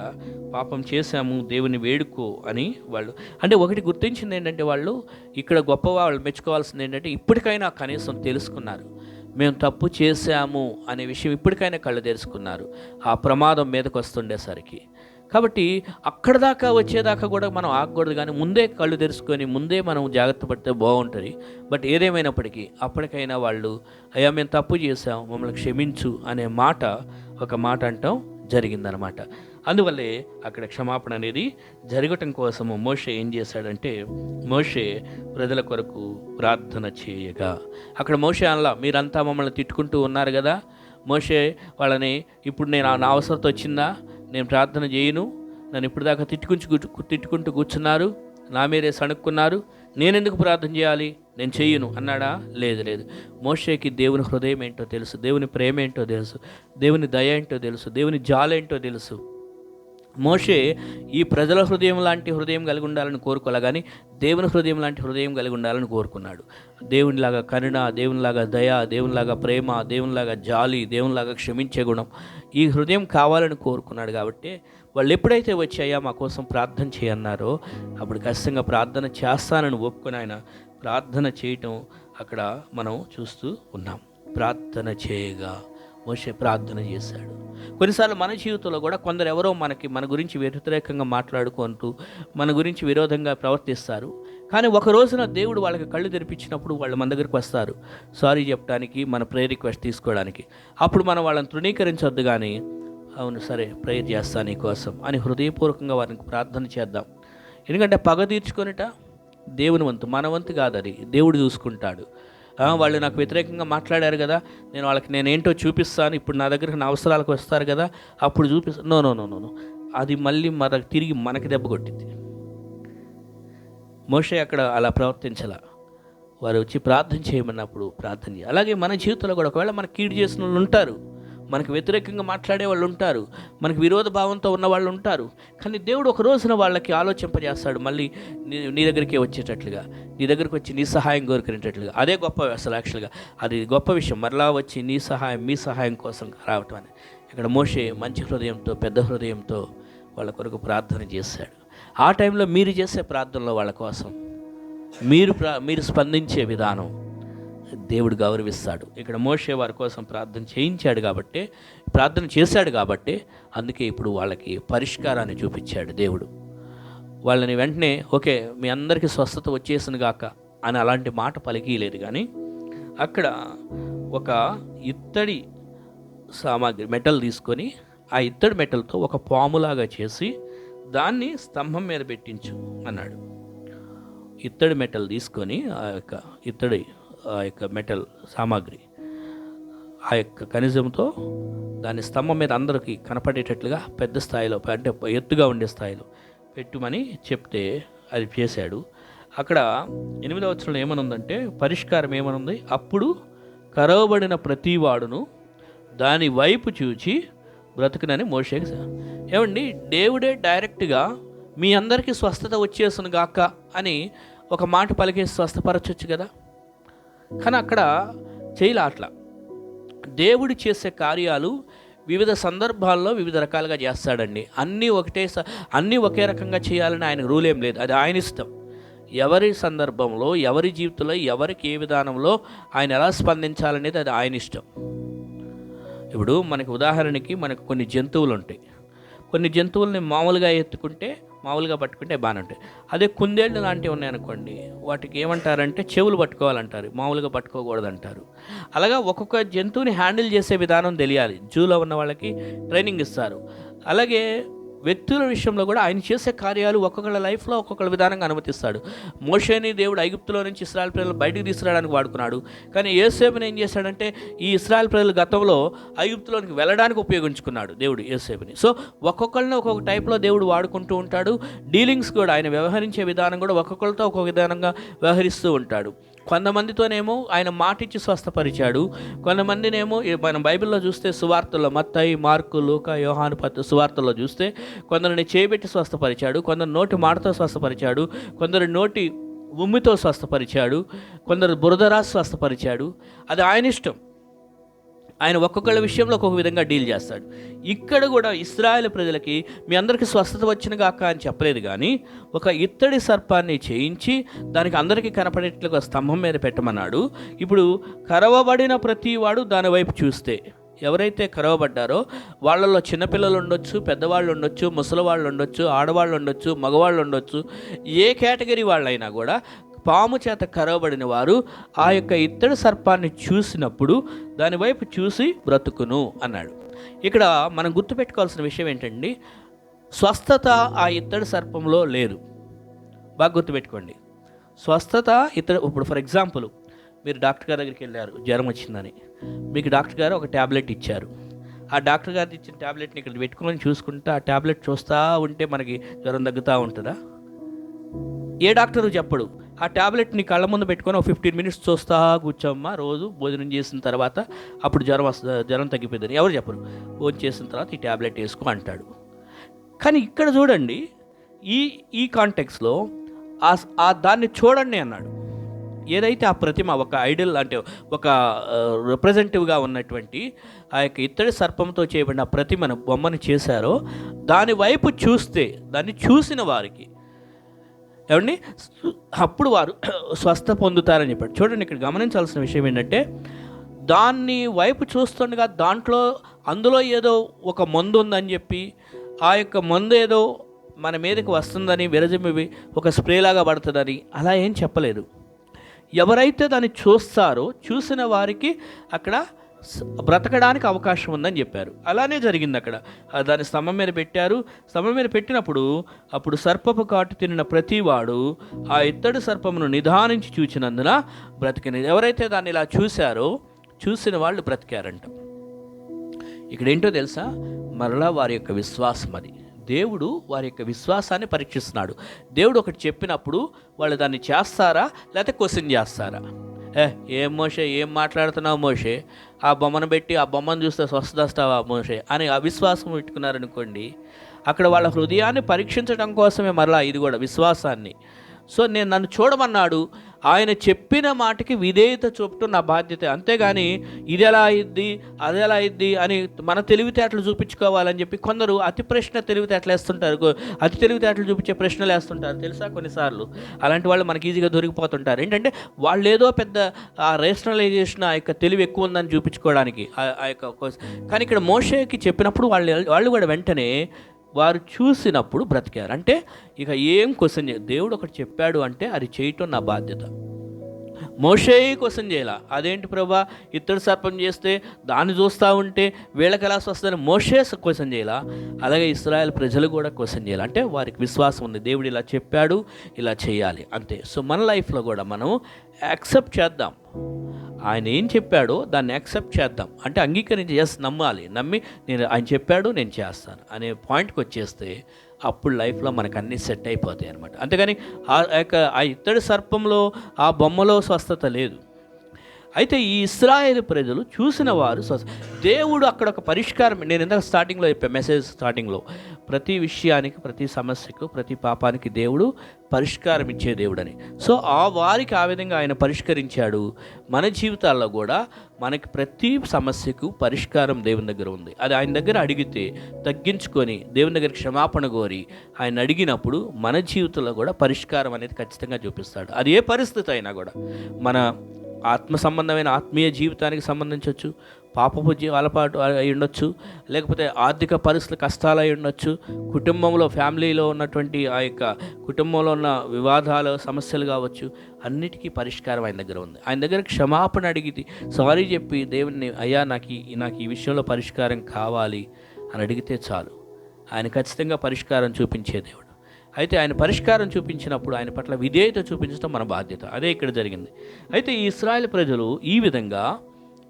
పాపం చేశాము, దేవుని వేడుకో అని వాళ్ళు అంటే ఒకటి గుర్తించింది ఏంటంటే, వాళ్ళు ఇక్కడ గొప్ప వాళ్ళు మెచ్చుకోవాల్సింది ఏంటంటే ఇప్పటికైనా కనీసం తెలుసుకున్నారు, మేము తప్పు చేశాము అనే విషయం ఇప్పటికైనా కళ్ళు తెరుచుకున్నారు ఆ ప్రమాదం మీదకి వస్తుండేసరికి. కాబట్టి అక్కడ దాకా వచ్చేదాకా కూడా మనం ఆగకూడదు, కానీ ముందే కళ్ళు తెరుచుకొని ముందే మనం జాగ్రత్త పడితే బాగుంటుంది. బట్ ఏదేమైనప్పటికీ అప్పటికైనా వాళ్ళు అయ్యా మేము తప్పు చేసాం, మమ్మల్ని క్షమించు అనే మాట ఒక మాట అంటాం జరిగిందనమాట. అందువల్లే అక్కడ క్షమాపణ అనేది జరగటం కోసము మోషే ఏం చేశాడంటే, మోషే ప్రజల కొరకు ప్రార్థన చేయగా, అక్కడ మోషే అనలా మీరంతా మమ్మల్ని తిట్టుకుంటూ ఉన్నారు కదా, మోషే వాళ్ళని ఇప్పుడు నేను నా అవసరత వచ్చిందా, నేను ప్రార్థన చేయను, నన్ను ఇప్పుడు దాకా తిట్టుకుంటూ కూర్చున్నారు, నా మీరే సణుక్కున్నారు, నేనెందుకు ప్రార్థన చేయాలి, నేను చెయ్యను అన్నాడా? లేదు. మోషేకి దేవుని హృదయం ఏంటో తెలుసు, దేవుని ప్రేమ ఏంటో తెలుసు, దేవుని దయ ఏంటో తెలుసు, దేవుని జాలేంటో తెలుసు. మోషే ఈ ప్రజల హృదయం లాంటి హృదయం కలిగి ఉండాలని కోరుకోలే, కానీ దేవుని హృదయం లాంటి హృదయం కలిగి ఉండాలని కోరుకున్నాడు. దేవునిలాగా కరుణ, దేవునిలాగా దయ, దేవునిలాగా ప్రేమ, దేవునిలాగా జాలి, దేవునిలాగా క్షమించే గుణం, ఈ హృదయం కావాలని కోరుకున్నాడు. కాబట్టి వాళ్ళు ఎప్పుడైతే వచ్చాయా మా కోసం ప్రార్థన చేయన్నారో అప్పుడు ఖచ్చితంగా ప్రార్థన చేస్తానని ఒప్పుకొని ఆయన ప్రార్థన చేయటం అక్కడ మనం చూస్తూ ఉన్నాం. ప్రార్థన చేయగా మోషే ప్రార్థన చేశాడు. కొన్నిసార్లు మన జీవితంలో కూడా కొందరు ఎవరో మన గురించి వ్యతిరేకంగా మాట్లాడుకుంటూ మన గురించి విరోధంగా ప్రవర్తిస్తారు. కానీ ఒక రోజున దేవుడు వాళ్ళకి కళ్ళు తెరిపించినప్పుడు వాళ్ళు మన దగ్గరికి వస్తారు సారీ చెప్పడానికి, మన ప్రేయర్ రిక్వెస్ట్ తీసుకోవడానికి. అప్పుడు మనం వాళ్ళని తృణీకరించొద్దు, కానీ అవును సరే ప్రేయర్ చేస్తాను నీ కోసం అని హృదయపూర్వకంగా వారికి ప్రార్థన చేద్దాం. ఎందుకంటే పగ తీర్చుకొనిట దేవుని వంతు, మన వంతు కాదు, అది దేవుడు చూసుకుంటాడు. వాళ్ళు నాకు వ్యతిరేకంగా మాట్లాడారు కదా, నేనేంటో చూపిస్తాను, ఇప్పుడు నా దగ్గరకు నా అవసరాలకు వస్తారు కదా అప్పుడు చూపిస్తాను. నో, అది మళ్ళీ తిరిగి మనకి దెబ్బ కొట్టింది. మోషే అక్కడ అలా ప్రవర్తించాల. వారు వచ్చి ప్రార్థన చేయమన్నప్పుడు ప్రార్థన చేయాలి. అలాగే మన జీవితంలో కూడా ఒకవేళ మనకు కీడు చేసిన వాళ్ళు ఉంటారు, మనకు వ్యతిరేకంగా మాట్లాడే వాళ్ళు ఉంటారు, మనకు విరోధ భావంతో ఉన్న వాళ్ళు ఉంటారు. కానీ దేవుడు ఒక రోజున వాళ్ళకి ఆలోచింపజేస్తాడు, మళ్ళీ నీ దగ్గరికే వచ్చేటట్లుగా, నీ దగ్గరికి వచ్చి నీ సహాయం కోరుకునేటట్లుగా. అదే గొప్ప అసలు యాక్చువల్గా అది గొప్ప విషయం, మరలా వచ్చి నీ సహాయం మీ సహాయం కోసం రావటం అని. ఇక్కడ మోషే మంచి హృదయంతో పెద్ద హృదయంతో వాళ్ళ కొరకు ప్రార్థన చేశాడు. ఆ టైంలో మీరు చేసే ప్రార్థనలో వాళ్ళ కోసం మీరు స్పందించే విధానం దేవుడు గౌరవిస్తాడు. ఇక్కడ మోషే వారి కోసం ప్రార్థన చేశాడు కాబట్టి అందుకే ఇప్పుడు వాళ్ళకి పరిష్కారాన్ని చూపించాడు దేవుడు. వాళ్ళని వెంటనే ఓకే మీ అందరికీ స్వస్థత వచ్చేసింది గాక అని అలాంటి మాట పలికిలేదు. కానీ అక్కడ ఒక ఇత్తడి సామాగ్రి మెటల్ తీసుకొని ఆ ఇత్తడి మెటల్తో ఒక పాములాగా చేసి దాన్ని స్తంభం మీద పెట్టించు అన్నాడు. ఇత్తడి మెటల్ తీసుకొని ఆ యొక్క మెటల్ సామాగ్రి ఆ యొక్క ఖనిజంతో దాని స్తంభం మీద అందరికీ కనపడేటట్లుగా పెద్ద స్థాయిలో అంటే ఎత్తుగా ఉండే స్థాయిలో పెట్టుమని చెప్తే అది చేశాడు. అక్కడ 8వ వచనంలో ఏమనుందంటే పరిష్కారం ఏమనుంది, అప్పుడు కరవబడిన ప్రతి వాడును దాని వైపు చూచి బ్రతుకునని మోషేకి. ఏమండి, దేవుడే డైరెక్ట్గా మీ అందరికీ స్వస్థత వచ్చేసును గాక అని ఒక మాట పలికేసి స్వస్థపరచొచ్చు కదా. కానీ అక్కడ చేయలే. అట్లా దేవుడు చేసే కార్యాలు వివిధ సందర్భాల్లో వివిధ రకాలుగా చేస్తాడండి. అన్నీ ఒకే రకంగా చేయాలని ఆయన రూల్ ఏం లేదు, అది ఆయన ఇష్టం. ఎవరి సందర్భంలో ఎవరి జీవితంలో ఎవరికి ఏ విధానంలో ఆయన ఎలా స్పందించాలనేది అది ఆయన ఇష్టం. ఇప్పుడు మనకు ఉదాహరణకి మనకు కొన్ని జంతువులు ఉంటాయి. కొన్ని జంతువుల్ని మామూలుగా పట్టుకుంటే బాగానే ఉంటాయి. అదే కుందేళ్ళు లాంటివి ఉన్నాయనుకోండి, వాటికి ఏమంటారంటే చెవులు పట్టుకోవాలంటారు, మామూలుగా పట్టుకోకూడదు అంటారు. అలాగా ఒక్కొక్క జంతువుని హ్యాండిల్ చేసే విధానం తెలియాలి. జూలో ఉన్న వాళ్ళకి ట్రైనింగ్ ఇస్తారు. అలాగే వ్యక్తుల విషయంలో కూడా ఆయన చేసే కార్యాలు ఒక్కొక్కళ్ళ లైఫ్లో ఒక్కొక్కళ్ళ విధానంగా అనుమతిస్తాడు. మోషేని దేవుడు ఐగుప్తులో నుంచి ఇశ్రాయేల్ ప్రజలు బయటికి తీసుకురావడానికి వాడుకున్నాడు. కానీ యోసేపుని ఏం చేశాడంటే ఈ ఇశ్రాయేల్ ప్రజలు గతంలో ఐగుప్తులోనికి వెళ్ళడానికి ఉపయోగించుకున్నాడు దేవుడు యోసేపుని. సో ఒక్కొక్కరిని ఒక్కొక్క టైప్లో దేవుడు వాడుకుంటూ ఉంటాడు. డీలింగ్స్ కూడా ఆయన వ్యవహరించే విధానం కూడా ఒక్కొక్కరితో ఒక్కొక్క విధానంగా వ్యవహరిస్తూ ఉంటాడు. కొంతమందితోనేమో ఆయన మాటిచ్చి స్వస్థపరిచాడు, కొంతమందినేమో మనం బైబిల్లో చూస్తే సువార్తల్లో మత్తయి, మార్కు, లూకా, యోహాను సువార్తల్లో చూస్తే కొందరిని చేయబెట్టి స్వస్థపరిచాడు, కొందరు నోటి మాటతో స్వస్థపరిచాడు, కొందరు నోటి ఉమ్మితో స్వస్థపరిచాడు, కొందరు బురదరాసి స్వస్థపరిచాడు. అది ఆయన ఇష్టం. ఆయన ఒక్కొక్కళ్ళ విషయంలో ఒక్కొక్క విధంగా డీల్ చేస్తాడు. ఇక్కడ కూడా ఇశ్రాయేలు ప్రజలకి మీ అందరికీ స్వస్థత వచ్చిన గాక అని చెప్పలేదు, కానీ ఒక ఇత్తడి సర్పాన్ని చేయించి దానికి అందరికీ కనపడేట్లుగా స్తంభం మీద పెట్టమన్నాడు. ఇప్పుడు కరవబడిన ప్రతి వాడు దాని వైపు చూస్తే, ఎవరైతే కరవబడ్డారో వాళ్ళల్లో చిన్నపిల్లలు ఉండొచ్చు, పెద్దవాళ్ళు ఉండొచ్చు, ముసలివాళ్ళు ఉండొచ్చు, ఆడవాళ్ళు ఉండొచ్చు, మగవాళ్ళు ఉండొచ్చు, ఏ కేటగిరీ వాళ్ళైనా కూడా పాము చేత కరవబడిన వారు ఆ యొక్క ఇత్తడి సర్పాన్ని చూసినప్పుడు దానివైపు చూసి బ్రతుకును అన్నాడు. ఇక్కడ మనం గుర్తుపెట్టుకోవాల్సిన విషయం ఏంటండి, స్వస్థత ఆ ఇత్తడి సర్పంలో లేదు. బాగా గుర్తుపెట్టుకోండి, స్వస్థత ఇప్పుడు ఫర్ ఎగ్జాంపుల్ మీరు డాక్టర్ గారి దగ్గరికి వెళ్ళారు, జ్వరం వచ్చిందని. మీకు డాక్టర్ గారు ఒక ట్యాబ్లెట్ ఇచ్చారు. ఆ డాక్టర్ గారు ఇచ్చిన ట్యాబ్లెట్ని ఇక్కడ పెట్టుకొని చూసుకుంటా ఆ ట్యాబ్లెట్ చూస్తూ ఉంటే మనకి జ్వరం తగ్గుతూ ఉంటుందా? ఏ డాక్టరు చెప్పడు. ఆ ట్యాబ్లెట్ని కళ్ళ ముందు పెట్టుకొని ఒక 15 మినిట్స్ చూస్తా కూర్చోమ్మా, రోజు భోజనం చేసిన తర్వాత అప్పుడు జ్వరం తగ్గిపోయిందని ఎవరు చెప్పరు. భోజనం చేసిన తర్వాత ఈ ట్యాబ్లెట్ వేసుకో అంటాడు. కానీ ఇక్కడ చూడండి, ఈ కాంటెక్స్లో దాన్ని చూడండి అన్నాడు. ఏదైతే ఆ ప్రతిమ ఒక ఐడల్ అంటే ఒక రిప్రజెంటివ్గా ఉన్నటువంటి ఆ యొక్క ఇత్తడి సర్పంతో చేయబడిన ప్రతిమను బొమ్మను చేశారో దాని వైపు చూస్తే, దాన్ని చూసిన వారికి ఏమండి అప్పుడు వారు స్వస్థ పొందుతారని చెప్పాడు. చూడండి, ఇక్కడ గమనించాల్సిన విషయం ఏంటంటే దాన్ని వైపు చూస్తుండగా అందులో ఏదో ఒక మందు ఉందని చెప్పి ఆ యొక్క మందు ఏదో మన మీదకి వస్తుందని విరజిమ్మి ఒక స్ప్రేలాగా పడుతుందని అలా ఏం చెప్పలేదు. ఎవరైతే దాన్ని చూస్తారో చూసిన వారికి అక్కడ బ్రతకడానికి అవకాశం ఉందని చెప్పారు. అలానే జరిగింది. అక్కడ దాన్ని స్తంభం మీద పెట్టారు. స్తంభం మీద పెట్టినప్పుడు అప్పుడు సర్పపు కాటు తినిన ప్రతివాడు ఆ ఇత్తడి సర్పమును నిదానించి చూచినందున బ్రతికినది. ఎవరైతే దాన్ని ఇలా చూసిన వాళ్ళు బ్రతికారంట. ఇక్కడ ఏంటో తెలుసా, మరలా వారి యొక్క విశ్వాసం అది. దేవుడు వారి యొక్క విశ్వాసాన్ని పరీక్షిస్తున్నాడు. దేవుడు ఒకటి చెప్పినప్పుడు వాళ్ళు దాన్ని చేస్తారా లేకపోతే క్వశ్చన్ చేస్తారా? ఏం మోషే, ఏం మాట్లాడుతున్నావు మోషే, ఆ బొమ్మను పెట్టి ఆ బొమ్మను చూస్తే స్వస్థత వస్తావా మోషే అని అవిశ్వాసం పెట్టుకున్నారనుకోండి, అక్కడ వాళ్ళ హృదయాన్ని పరీక్షించడం కోసమే మరలా ఇది కూడా విశ్వాసాన్ని. సో నన్ను చూడమన్నాడు, ఆయన చెప్పిన మాటకి విధేయత చూపటం నా బాధ్యత. అంతేగాని ఇది ఎలా అయింది, అది ఎలా అయింది అని మన తెలివితేటలు చూపించుకోవాలని చెప్పి కొందరు అతి ప్రశ్న తెలివితేటలు వేస్తుంటారు, అతి తెలివితేటలు చూపించే ప్రశ్నలు వేస్తుంటారు తెలుసా. కొన్నిసార్లు అలాంటి వాళ్ళు మనకి ఈజీగా దొరికిపోతుంటారు. ఏంటంటే వాళ్ళు ఏదో పెద్ద రేషనలైజేషన్ ఆ యొక్క తెలివి ఎక్కువ ఉందని చూపించుకోవడానికి ఆ యొక్క. కానీ ఇక్కడ మోషేకి చెప్పినప్పుడు వాళ్ళు కూడా వెంటనే వారు చూసినప్పుడు బ్రతికారు. అంటే ఇక ఏం క్వశ్చన్ దేవుడు ఒకటి చెప్పాడు అంటే అది చేయటం నా బాధ్యత. మోషే క్వశ్చన్ చేయాల, అదేంటి ప్రభా ఇత్తడి సర్పం చేస్తే దాన్ని చూస్తూ ఉంటే వీళ్ళకి ఎలా వస్తుందని మోషే క్వశ్చన్ చేయాల. అలాగే ఇశ్రాయేల్ ప్రజలు కూడా క్వశ్చన్ చేయాలి. అంటే వారికి విశ్వాసం ఉంది, దేవుడు ఇలా చెప్పాడు, ఇలా చేయాలి అంతే. సో మన లైఫ్లో కూడా మనం యాక్సెప్ట్ చేద్దాం, ఆయన ఏం చెప్పాడో దాన్ని యాక్సెప్ట్ చేద్దాం. అంటే అంగీకరించి నమ్మాలి, నమ్మి నేను ఆయన చెప్పాడు నేను చేస్తాను అనే పాయింట్కి వచ్చేస్తే అప్పుడు లైఫ్లో మనకు అన్నీ సెట్ అయిపోతాయి అనమాట. అంతేగాని ఆ ఇత్తడి సర్పంలో ఆ బొమ్మలో స్వస్థత లేదు. అయితే ఈ ఇశ్రాయేలు ప్రజలు చూసిన వారు దేవుడు అక్కడ ఒక పరిష్కారం, నేను ఇందాక స్టార్టింగ్లో చెప్పాను, మెసేజ్ స్టార్టింగ్లో, ప్రతి విషయానికి, ప్రతి సమస్యకు, ప్రతి పాపానికి దేవుడు పరిష్కారం ఇచ్చే దేవుడని. సో వారికి ఆ విధంగా ఆయన పరిష్కరించాడు. మన జీవితాల్లో కూడా మనకి ప్రతి సమస్యకు పరిష్కారం దేవుని దగ్గర ఉంది. అది ఆయన దగ్గర అడిగితే తగ్గించుకొని దేవుని దగ్గర క్షమాపణ కోరి ఆయన అడిగినప్పుడు మన జీవితంలో కూడా పరిష్కారం అనేది ఖచ్చితంగా చూపిస్తాడు. అది ఏ పరిస్థితి అయినా కూడా, మన ఆత్మ సంబంధమైన ఆత్మీయ జీవితానికి సంబంధించవచ్చు, పాపపు అలవాటు అయి ఉండొచ్చు, లేకపోతే ఆర్థిక పరిస్థితులు కష్టాలు అయి ఉండొచ్చు, కుటుంబంలో ఫ్యామిలీలో ఉన్నటువంటి ఆ యొక్క కుటుంబంలో ఉన్న వివాదాలు సమస్యలు కావచ్చు, అన్నిటికీ పరిష్కారం ఆయన దగ్గర ఉంది. ఆయన దగ్గర క్షమాపణ అడిగి సారీ చెప్పి దేవుని అయ్యా నాకు ఈ విషయంలో పరిష్కారం కావాలి అని అడిగితే చాలు, ఆయన ఖచ్చితంగా పరిష్కారం చూపించే దేవుడు. అయితే ఆయన పరిష్కారం చూపించినప్పుడు ఆయన పట్ల విధేయత చూపించడం మన బాధ్యత. అదే ఇక్కడ జరిగింది. అయితే ఈ ఇశ్రాయేలు ప్రజలు ఈ విధంగా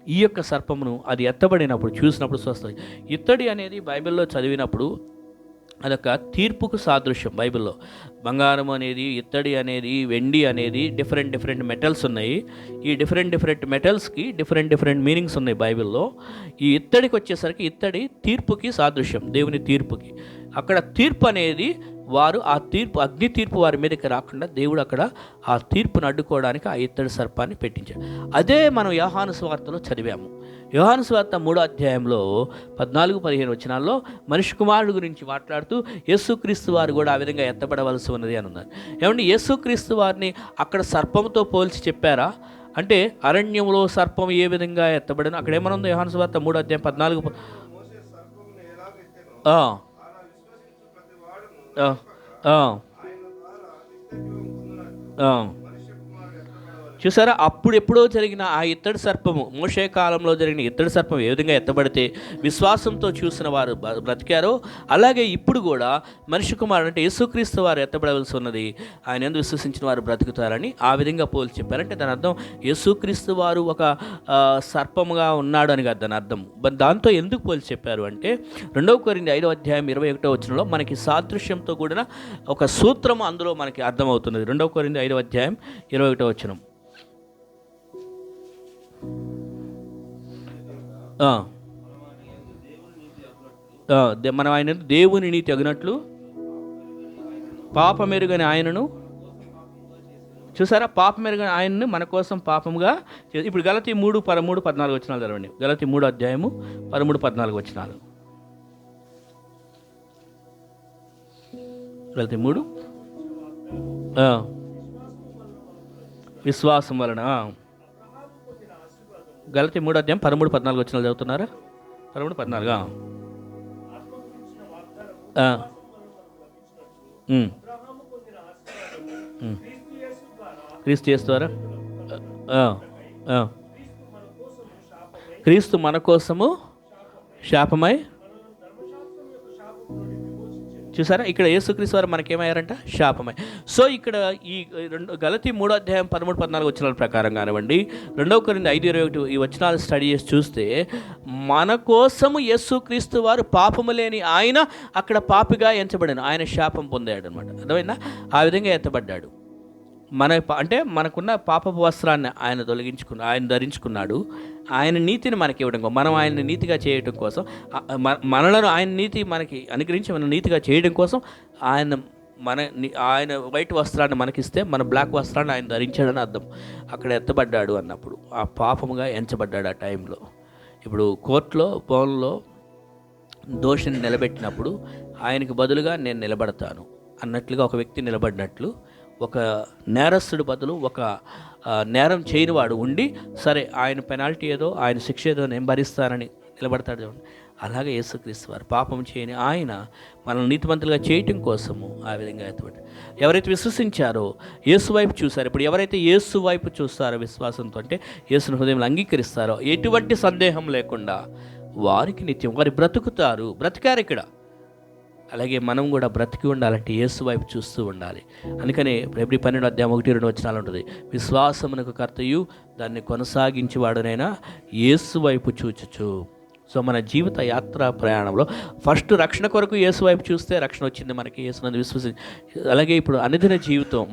ఈ యొక్క సర్పమును అది ఎత్తబడినప్పుడు చూసినప్పుడు స్వస్థ. ఇత్తడి అనేది బైబిల్లో చదివినప్పుడు అదొక తీర్పుకు సాదృశ్యం. బైబిల్లో బంగారం అనేది, ఇత్తడి అనేది, వెండి అనేది డిఫరెంట్ మెటల్స్ ఉన్నాయి. ఈ డిఫరెంట్ మెటల్స్కి డిఫరెంట్ మీనింగ్స్ ఉన్నాయి బైబిల్లో. ఈ ఇత్తడికి వచ్చేసరికి ఇత్తడి తీర్పుకి సాదృశ్యం, దేవుని తీర్పుకి. అక్కడ తీర్పు అనేది వారు ఆ తీర్పు, అగ్ని తీర్పు వారి మీదకి రాకుండా దేవుడు అక్కడ ఆ తీర్పును అడ్డుకోవడానికి ఆ ఇత్తడి సర్పాన్ని పెట్టించాడు. అదే మనం యోహాను సువార్తలో చదివాము. యోహాను సువార్త 3వ అధ్యాయంలో 14-15 వచనాల్లో మనిషి కుమారుడు గురించి మాట్లాడుతూ యేసుక్రీస్తు వారు కూడా ఆ విధంగా ఎత్తబడవలసి ఉన్నది అని ఉన్నారు. ఏమంటే యేసుక్రీస్తు వారిని అక్కడ సర్పంతో పోల్చి చెప్పారా అంటే, అరణ్యంలో సర్పం ఏ విధంగా ఎత్తబడను అక్కడ ఏమనుందో యోహాను సువార్త 3వ అధ్యాయం 14 చూసారా. అప్పుడు ఎప్పుడో జరిగిన ఆ ఇత్తడి సర్పము, మోషే కాలంలో జరిగిన ఇత్తడి సర్పం ఏ విధంగా ఎత్తబడితే విశ్వాసంతో చూసిన వారు బ్రతికారో, అలాగే ఇప్పుడు కూడా మనిషి కుమారుడు అంటే యేసుక్రీస్తు వారు ఎత్తబడవలసి ఉన్నది, ఆయన యందు విశ్వసించిన వారు బ్రతుకుతారని ఆ విధంగా పోల్చి చెప్పారంటే దాని అర్థం యేసుక్రీస్తు వారు ఒక సర్పముగా ఉన్నాడు అని కాదు దాని అర్థం. దాంతో ఎందుకు పోల్చి చెప్పారు అంటే 2 కొరింథీ 5వ అధ్యాయం 21వ వచనంలో మనకి సాదృశ్యంతో కూడిన ఒక సూత్రము అందులో మనకి అర్థమవుతున్నది. 2 కొరింథీ 5వ అధ్యాయం 21వ వచనం. మనం ఆయన దేవుని నీతి అగినట్లు పాపమెరుగని ఆయనను, చూసారా, పాపమెరుగని ఆయనను మన కోసం పాపముగా. ఇప్పుడు గలతీ 3:13-14 వచనాలు చదవండి. గలతీ 3వ అధ్యాయము 13-14 వచనాలు. గలతీ 3 విశ్వాసం వలన. గలతీ 3వ అధ్యాయం 13-14 వచనాలు చదువుతున్నారా? 13-14. క్రీస్తు యేసు ద్వారా క్రీస్తు మన కోసము శాపమై, చూసారా ఇక్కడ యేసుక్రీస్తు వారు మనకేమయ్యారంట? శాపమై. సో ఇక్కడ ఈ గలతీ 3వ అధ్యాయం 13-14 వచనాల ప్రకారం కానివ్వండి, 2 కొరింథీ 5:21 ఈ వచనాలు స్టడీ చేసి చూస్తే మన కోసము యేసుక్రీస్తు వారు పాపము లేని ఆయన అక్కడ పాపిగా ఎంచబడిన ఆయన శాపం పొందాడు అనమాట. అర్థమైందా? ఆ విధంగా ఎత్తబడ్డాడు. అంటే మనకున్న పాపపు వస్త్రాన్ని ఆయన ఆయన ధరించుకున్నాడు. ఆయన నీతిని మనకి ఇవ్వడం కోసం, మనం ఆయన నీతిగా చేయడం కోసం, మనలను ఆయన నీతి మనకి అనుగ్రహించి మనం నీతిగా చేయడం కోసం ఆయన వైట్ వస్త్రాన్ని మనకిస్తే మన బ్లాక్ వస్త్రాన్ని ఆయన ధరించాడని అర్థం. అక్కడ ఎత్తబడ్డాడు అన్నప్పుడు ఆ పాపముగా ఎంచబడ్డాడు ఆ టైంలో. ఇప్పుడు కోర్టులో భవన్లో దోషిని నిలబెట్టినప్పుడు ఆయనకు బదులుగా నేను నిలబడతాను అన్నట్లుగా ఒక వ్యక్తి నిలబడినట్లు, ఒక నేరస్తుడి బదులు ఒక నేరం చేయని వాడు ఉండి, సరే ఆయన పెనాల్టీ ఏదో ఆయన శిక్ష ఏదో నేను భరిస్తానని నిలబడతాడు. అలాగే యేసుక్రీస్తు వారు పాపం చేయని ఆయన మనల్ని నీతిమంతులుగా చేయటం కోసము ఆ విధంగా ఎత్తబడ్డాడు. ఎవరైతే విశ్వసించారో యేసు వైపు చూశారో, ఇప్పుడు ఎవరైతే యేసు వైపు చూస్తారో విశ్వాసంతో, అంటే యేసుని హృదయంలో అంగీకరిస్తారో, ఎటువంటి సందేహం లేకుండా వారికి నిత్యం వారు బ్రతికారు ఇక్కడ. అలాగే మనం కూడా బ్రతికి ఉండాలంటే యేసు వైపు చూస్తూ ఉండాలి. అందుకనే ఫిబ్రవరి 12:1-2 ఉంటుంది, విశ్వాసమునకు కర్తయు దాన్ని కొనసాగించేవాడునైనా యేసు వైపు చూచుచు. సో మన జీవిత యాత్ర ప్రయాణంలో ఫస్ట్ రక్షణ కొరకు యేసు వైపు చూస్తే రక్షణ వచ్చింది మనకి, యేసునందు విశ్వసించి. అలాగే ఇప్పుడు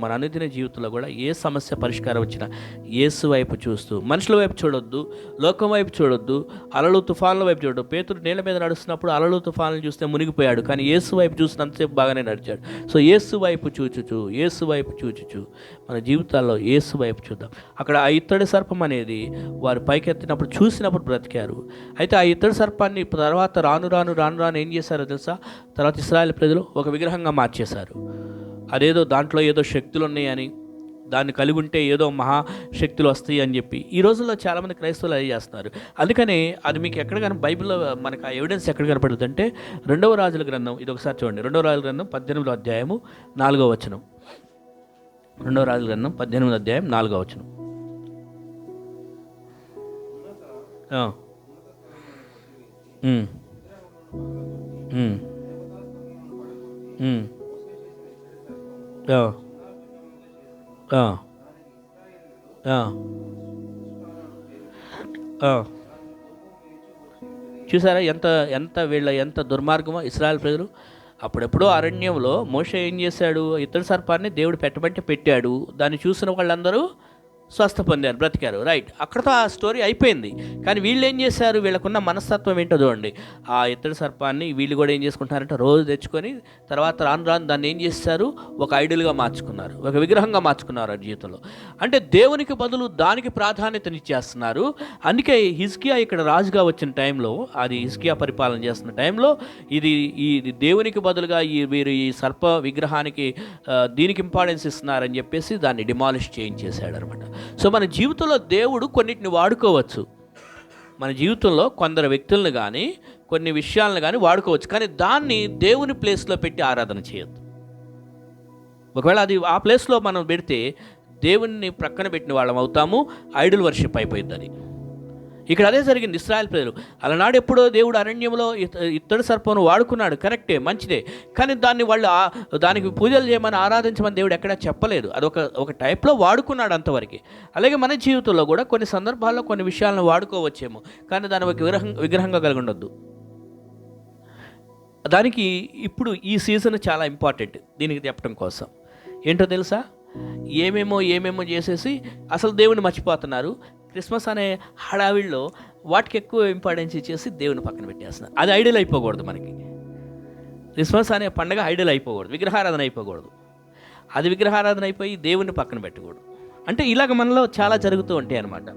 మన అనుదిన జీవితంలో కూడా ఏ సమస్య పరిష్కారం వచ్చినా యేసు వైపు చూస్తూ, మనుషుల వైపు చూడొద్దు, లోకం వైపు చూడొద్దు, అలలు తుఫాన్ల వైపు చూడొద్దు. పేతురు నీళ్ళ మీద నడుస్తున్నప్పుడు అలలు తుఫాన్లు చూస్తే మునిగిపోయాడు, కానీ యేసు వైపు చూసినంతసేపు బాగానే నడిచాడు. సో యేసు వైపు చూచుచు మన జీవితాల్లో యేసు వైపు చూద్దాం. అక్కడ ఆ ఇత్తడి సర్పం అనేది వారు పైకెత్తినప్పుడు చూసినప్పుడు బ్రతికారు. అయితే ఆ ఇత్తడి సర్పాన్ని తర్వాత రాను ఏం చేశారో తెలుసా? తర్వాత ఇశ్రాయేలు ప్రజలు ఒక విగ్రహంగా మార్చేశారు. అదేదో దాంట్లో ఏదో శక్తులు ఉన్నాయని, దాన్ని కలిగి ఉంటే ఏదో మహాశక్తులు వస్తాయి అని చెప్పి ఈ రోజుల్లో చాలామంది క్రైస్తవులు అది చేస్తున్నారు. అందుకని అది మీకు ఎక్కడ కానీ బైబిల్లో మనకు ఆ ఎవిడెన్స్ ఎక్కడ కనపడుతుంది అంటే 2వ రాజుల గ్రంథం, ఇది ఒకసారి చూడండి. 2వ రాజుల గ్రంథం 18వ అధ్యాయము 4వ వచనం. 2వ రాజుల గ్రంథం 18వ అధ్యాయం 4వ వచనం. చూసారా ఎంత దుర్మార్గమో ఇశ్రాయేలు ప్రజలు. అప్పుడెప్పుడో అరణ్యంలో మోషే ఏం చేశాడు? ఇత్తడి సర్పాన్ని దేవుడు పెట్టాడు. దాన్ని చూసిన వాళ్ళందరూ స్వస్థ పొందారు, బ్రతికారు. రైట్, అక్కడతో ఆ స్టోరీ అయిపోయింది. కానీ వీళ్ళు ఏం చేశారు? వీళ్ళకున్న మనస్తత్వం ఏంటో చూడండి. ఆ ఇత్తడి సర్పాన్ని వీళ్ళు కూడా ఏం చేసుకుంటారంటే రోజు తెచ్చుకొని తర్వాత రాను దాన్ని ఏం చేస్తారు? ఒక ఐడల్గా మార్చుకున్నారు, ఒక విగ్రహంగా మార్చుకున్నారు ఆ జీవితంలో. అంటే దేవునికి బదులు దానికి ప్రాధాన్యతనిచ్చేస్తున్నారు. అందుకే హిజ్కియా ఇక్కడ రాజుగా వచ్చిన టైంలో, అది హిజ్కియా పరిపాలన చేస్తున్న టైంలో, ఇది దేవునికి బదులుగా వీరు ఈ సర్ప విగ్రహానికి దీనికి ఇంపార్టెన్స్ ఇస్తున్నారని చెప్పేసి దాన్ని డిమాలిష్ చేయించేశాడు అనమాట. సో మన జీవితంలో దేవుడు కొన్నిటిని వాడుకోవచ్చు. మన జీవితంలో కొందరు వ్యక్తులను కానీ కొన్ని విషయాలను కానీ వాడుకోవచ్చు, కానీ దాన్ని దేవుని ప్లేస్లో పెట్టి ఆరాధన చేయొద్దు. ఒకవేళ అది ఆ ప్లేస్లో మనం పెడితే దేవుణ్ణి ప్రక్కన పెట్టిన వాళ్ళం అవుతాము, ఐడల్ వర్షిప్ అయిపోయింది అది. ఇక్కడ అదే జరిగింది ఇశ్రాయేలు ప్రజలు. అలనాడు ఎప్పుడో దేవుడు అరణ్యంలో ఇత్తడి సర్పమును వాడుకున్నాడు, కరెక్టే, మంచిదే. కానీ దానికి పూజలు చేయమని ఆరాధించమని దేవుడు ఎక్కడా చెప్పలేదు. అది ఒక టైప్లో వాడుకున్నాడు అంతవరకు. అలాగే మన జీవితంలో కూడా కొన్ని సందర్భాల్లో కొన్ని విషయాలను వాడుకోవచ్చేమో, కానీ దాని ఒక విగ్రహంగా కలిగి ఉండొద్దు. దానికి ఇప్పుడు ఈ సీజన్ చాలా ఇంపార్టెంట్ దీనికి చెప్పడం కోసం. ఏంటో తెలుసా? ఏమేమో చేసేసి అసలు దేవుని మర్చిపోతున్నారు. క్రిస్మస్ అనే హడావిడిలో వాటికి ఎక్కువ ఇంపార్టెన్స్ ఇచ్చేసి దేవుని పక్కన పెట్టేస్తున్నారు. అది ఐడల్ అయిపోకూడదు. మనకి క్రిస్మస్ అనే పండుగ ఐడల్ అయిపోకూడదు, విగ్రహారాధన అయిపోకూడదు. అది విగ్రహారాధన అయిపోయి దేవుని పక్కన పెట్టకూడదు. అంటే ఇలాగ మనలో చాలా జరుగుతూ ఉంటాయి అన్నమాట.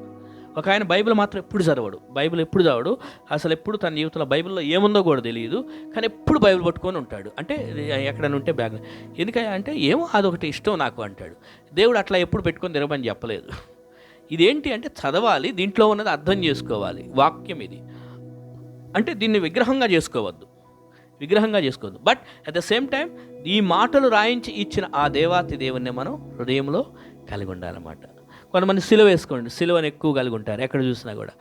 ఒక ఆయన బైబిల్ మాత్రం ఎప్పుడు చదవడు, అసలు ఎప్పుడు తన జీవితంలో బైబిల్లో ఏముందో కూడా తెలియదు, కానీ ఎప్పుడు బైబిల్ పట్టుకొని ఉంటాడు. అంటే ఎక్కడైనా ఉంటే బ్యాగ్, ఎందుకంటే ఏమో అదొకటి ఇష్టం నాకు అంటాడు. దేవుడు అట్లా ఎప్పుడు పెట్టుకొని తిరగమని చెప్పలేదు. ఇదేంటి అంటే చదవాలి, దీంట్లో ఉన్నది అర్థం చేసుకోవాలి. వాక్యం ఇది అంటే దీన్ని విగ్రహంగా చేసుకోవద్దు. But at the same time ఈ మాటలు రాయించి ఇచ్చిన ఆ దేవాతి దేవుణ్ణి మనం హృదయంలో కలిగి ఉండాలన్నమాట. కొంతమంది సిలువ వేసుకోండి, సిలువని ఎక్కువ కలిగి ఉంటారు ఎక్కడ చూసినా కూడా,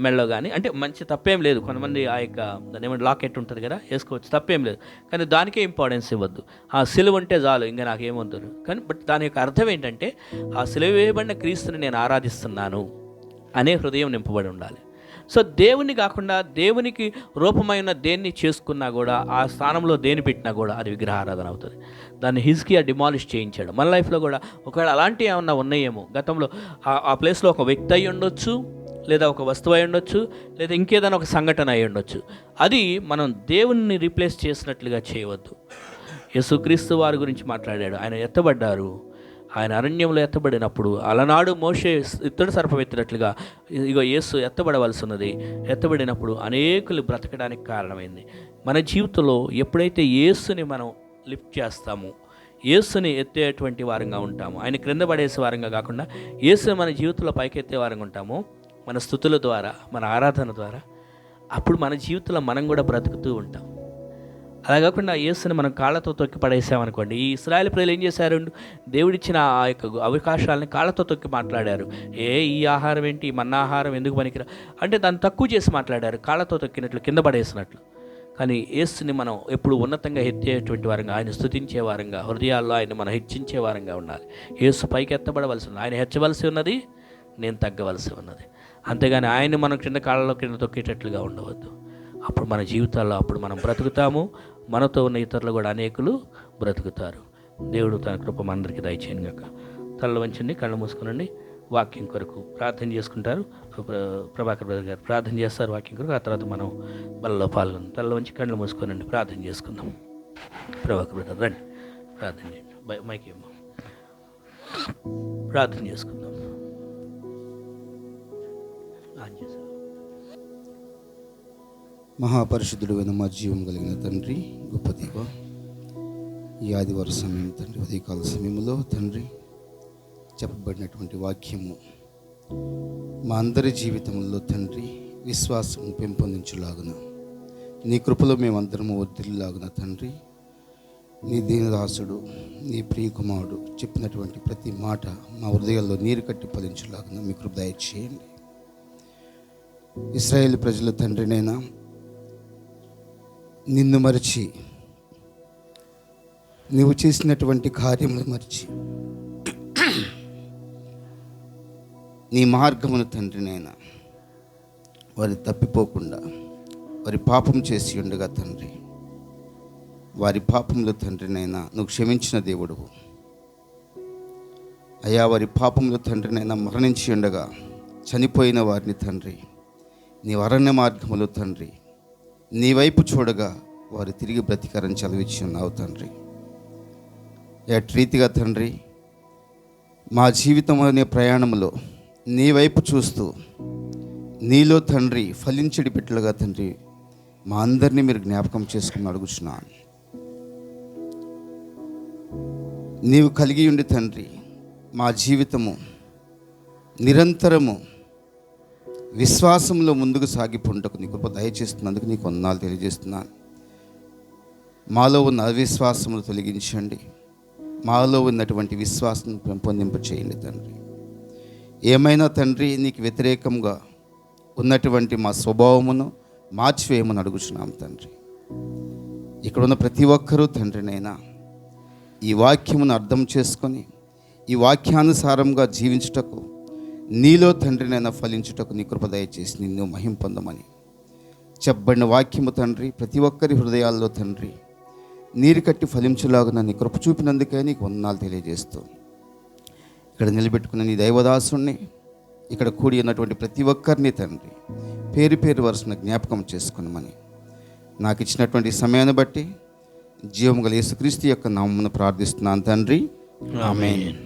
మెడలో కానీ. అంటే మంచి తప్పేం లేదు, కొంతమంది ఆ యొక్క దాని ఏమంటే లాకెట్ ఉంటుంది కదా, వేసుకోవచ్చు, తప్పేం లేదు. కానీ దానికే ఇంపార్టెన్స్ ఇవ్వద్దు. ఆ సిలువ ఉంటే చాలు, ఇంకా నాకేమవుతుంది. కానీ బట్ దాని యొక్క అర్థం ఏంటంటే ఆ సిలువ వేయబడిన క్రీస్తుని నేను ఆరాధిస్తున్నాను అనే హృదయం నింపబడి ఉండాలి. సో దేవుని కాకుండా దేవునికి రూపమైన దేన్ని చేసుకున్నా కూడా, ఆ స్థానంలో దేని పెట్టినా కూడా అది విగ్రహారాధన అవుతుంది. దాన్ని హిజ్కియా డిమాలిష్ చేయించాడు. మన లైఫ్లో కూడా ఒకవేళ అలాంటివి ఏమన్నా ఉన్నాయేమో, గతంలో ఆ ప్లేస్లో ఒక వ్యక్తి అయి ఉండొచ్చు, లేదా ఒక వస్తువు అయి ఉండొచ్చు, లేదా ఇంకేదైనా ఒక సంఘటన అయి ఉండొచ్చు. అది మనం దేవుణ్ణి రీప్లేస్ చేసినట్లుగా చేయవద్దు. యేసుక్రీస్తు వారి గురించి మాట్లాడాడు. ఆయన ఎత్తబడ్డారు. ఆయన అరణ్యంలో ఎత్తబడినప్పుడు అలనాడు మోషే ఇత్తడి సర్పం ఎత్తినట్లుగా ఇగో యేసు ఎత్తబడవలసి ఉన్నది. ఎత్తబడినప్పుడు అనేకులు బ్రతకడానికి కారణమైంది. మన జీవితంలో ఎప్పుడైతే యేసుని మనం లిఫ్ట్ చేస్తామో, యేసుని ఎత్తేటువంటి వారంగా ఉంటాము, ఆయన క్రింద పడేసే వారంగా కాకుండా యేసుని మన జీవితంలో పైకెత్తే వారంగా ఉంటాము, మన స్తుతుల ద్వారా, మన ఆరాధన ద్వారా, అప్పుడు మన జీవితంలో మనం కూడా బ్రతుకుతూ ఉంటాం. అలా కాకుండా యేసుని మనం కాళ్ళతో తొక్కి పడేసామనుకోండి. ఈ ఇశ్రాయేలు ప్రజలు ఏం చేశారు? దేవుడిచ్చిన ఆ యొక్క అవకాశాలని కాళ్ళతో తొక్కి మాట్లాడారు. ఈ ఆహారం ఏంటి, మన్నా ఆహారం ఎందుకు పనికిరా అంటే దాన్ని తక్కువ చేసి మాట్లాడారు, కాళ్ళతో తొక్కినట్లు, కింద పడేసినట్లు. కానీ యేసుని మనం ఎప్పుడు ఉన్నతంగా హెచ్చేటువంటి వారంగా, ఆయన స్తుతించే వారంగా, హృదయాల్లో ఆయన మనం హెచ్చించే వారంగా ఉండాలి. యేసు పైకి ఎత్తబడవలసి ఉన్నది, ఆయన హెచ్చవలసి ఉన్నది, నేను తగ్గవలసి ఉన్నది. అంతేగాని ఆయన మనం కింద కాళ్ళలో కింద తొక్కేటట్లుగా ఉండవద్దు. అప్పుడు మన జీవితాల్లో అప్పుడు మనం బ్రతుకుతాము, మనతో ఉన్న ఇతరులు కూడా అనేకులు బ్రతుకుతారు. దేవుడు తన కృప మనందరికీ దయచేయను గాక. తల్ల వంచండి, కళ్ళు మూసుకునండి. వాక్యం కొరకు ప్రార్థన చేసుకుంటారు. ప్రభాకర్ బ్రదర్ గారు ప్రార్థన చేస్తారు వాక్యం కొరకు. ఆ తర్వాత మనం బలలో పాల్గొందాం. తల్ల వంచి కళ్ళు మూసుకునండి, ప్రార్థన చేసుకుందాం. ప్రభాకర్ బ్రదర్ రండి, ప్రార్థన చేయండి. మైక్ ఏమో ప్రార్థన చేసుకుందాం. మహాపరిశుద్ధుడు అయిన మా జీవం కలిగిన తండ్రి, గొప్ప దేవ, ఈ ఆదివారం సమయం తండ్రి, ఉదయకాల సమయంలో తండ్రి చెప్పబడినటువంటి వాక్యము మా అందరి జీవితంలో తండ్రి విశ్వాసం పెంపొందించులాగున, నీ కృపలో మేమందరము వర్ధిల్లులాగున తండ్రి, నీ దీనదాసుడు, నీ ప్రియకుమారుడు చెప్పినటువంటి ప్రతి మాట మా హృదయాల్లో నీరు కట్టి ఫలించులాగున మీ కృప దయచేయండి. ఇశ్రాయేలు ప్రజల తండ్రినైనా నిన్ను మరిచి, నీవు చేసినటువంటి కార్యములు మరిచి, నీ మార్గమును తండ్రినైనా వారి తప్పిపోకుండా వారి పాపం చేసి ఉండగా తండ్రి, వారి పాపములు తండ్రినైనా నువ్వు క్షమించిన దేవుడువు అయ్యా. వారి పాపములు తండ్రినైనా మరణించి ఉండగా చనిపోయిన వారిని తండ్రి, నీ అరణ్య మార్గములు తండ్రి నీ వైపు చూడగా వారు తిరిగి బ్రతికారని చదివించి ఉన్నావు తండ్రి. ఎట్ రీతిగా తండ్రి మా జీవితం అనే ప్రయాణంలో నీ వైపు చూస్తూ నీలో తండ్రి ఫలించడి బిడ్డలుగా తండ్రి మా అందరినీ మీరు జ్ఞాపకం చేసుకుని అడుగుచున్నాను. నీవు కలిగి ఉండి తండ్రి మా జీవితము నిరంతరము విశ్వాసంలో ముందుకు సాగిపోంటకు నీ కృప దయచేస్తున్నందుకు నీకు వందనాలు తెలియజేస్తున్నాను. మాలో ఉన్న అవిశ్వాసములు తొలగించండి, మాలో ఉన్నటువంటి విశ్వాసం పెంపొందింప చేయండి తండ్రి. ఏమైనా తండ్రి నీకు వ్యతిరేకంగా ఉన్నటువంటి మా స్వభావమును మార్చివేయమని అడుగుచున్నాం తండ్రి. ఇక్కడ ఉన్న ప్రతి ఒక్కరూ తండ్రినైనా ఈ వాక్యమును అర్థం చేసుకొని ఈ వాక్యానుసారంగా జీవించుటకు, నీలో తండ్రినైనా ఫలించుటకు నీ కృప దయచేసి నిన్ను మహిమ పొందమని చెప్పబడిన వాక్యము తండ్రి ప్రతి ఒక్కరి హృదయాల్లో తండ్రి నీరు కట్టి ఫలించులాగున నీ కృప చూపినందుకే నీకు వందనాలు తెలియజేస్తూ, ఇక్కడ నిలబెట్టుకున్న నీ దైవదాసుని, ఇక్కడ కూడి ఉన్నటువంటి ప్రతి ఒక్కరిని తండ్రి పేరు పేరు వరుసన జ్ఞాపకం చేసుకున్నామని నాకు ఇచ్చినటువంటి సమయాన్ని బట్టి జీవం గల యేసుక్రీస్తు యొక్క నామమున ప్రార్థిస్తున్నాను తండ్రి. ఆమేన్.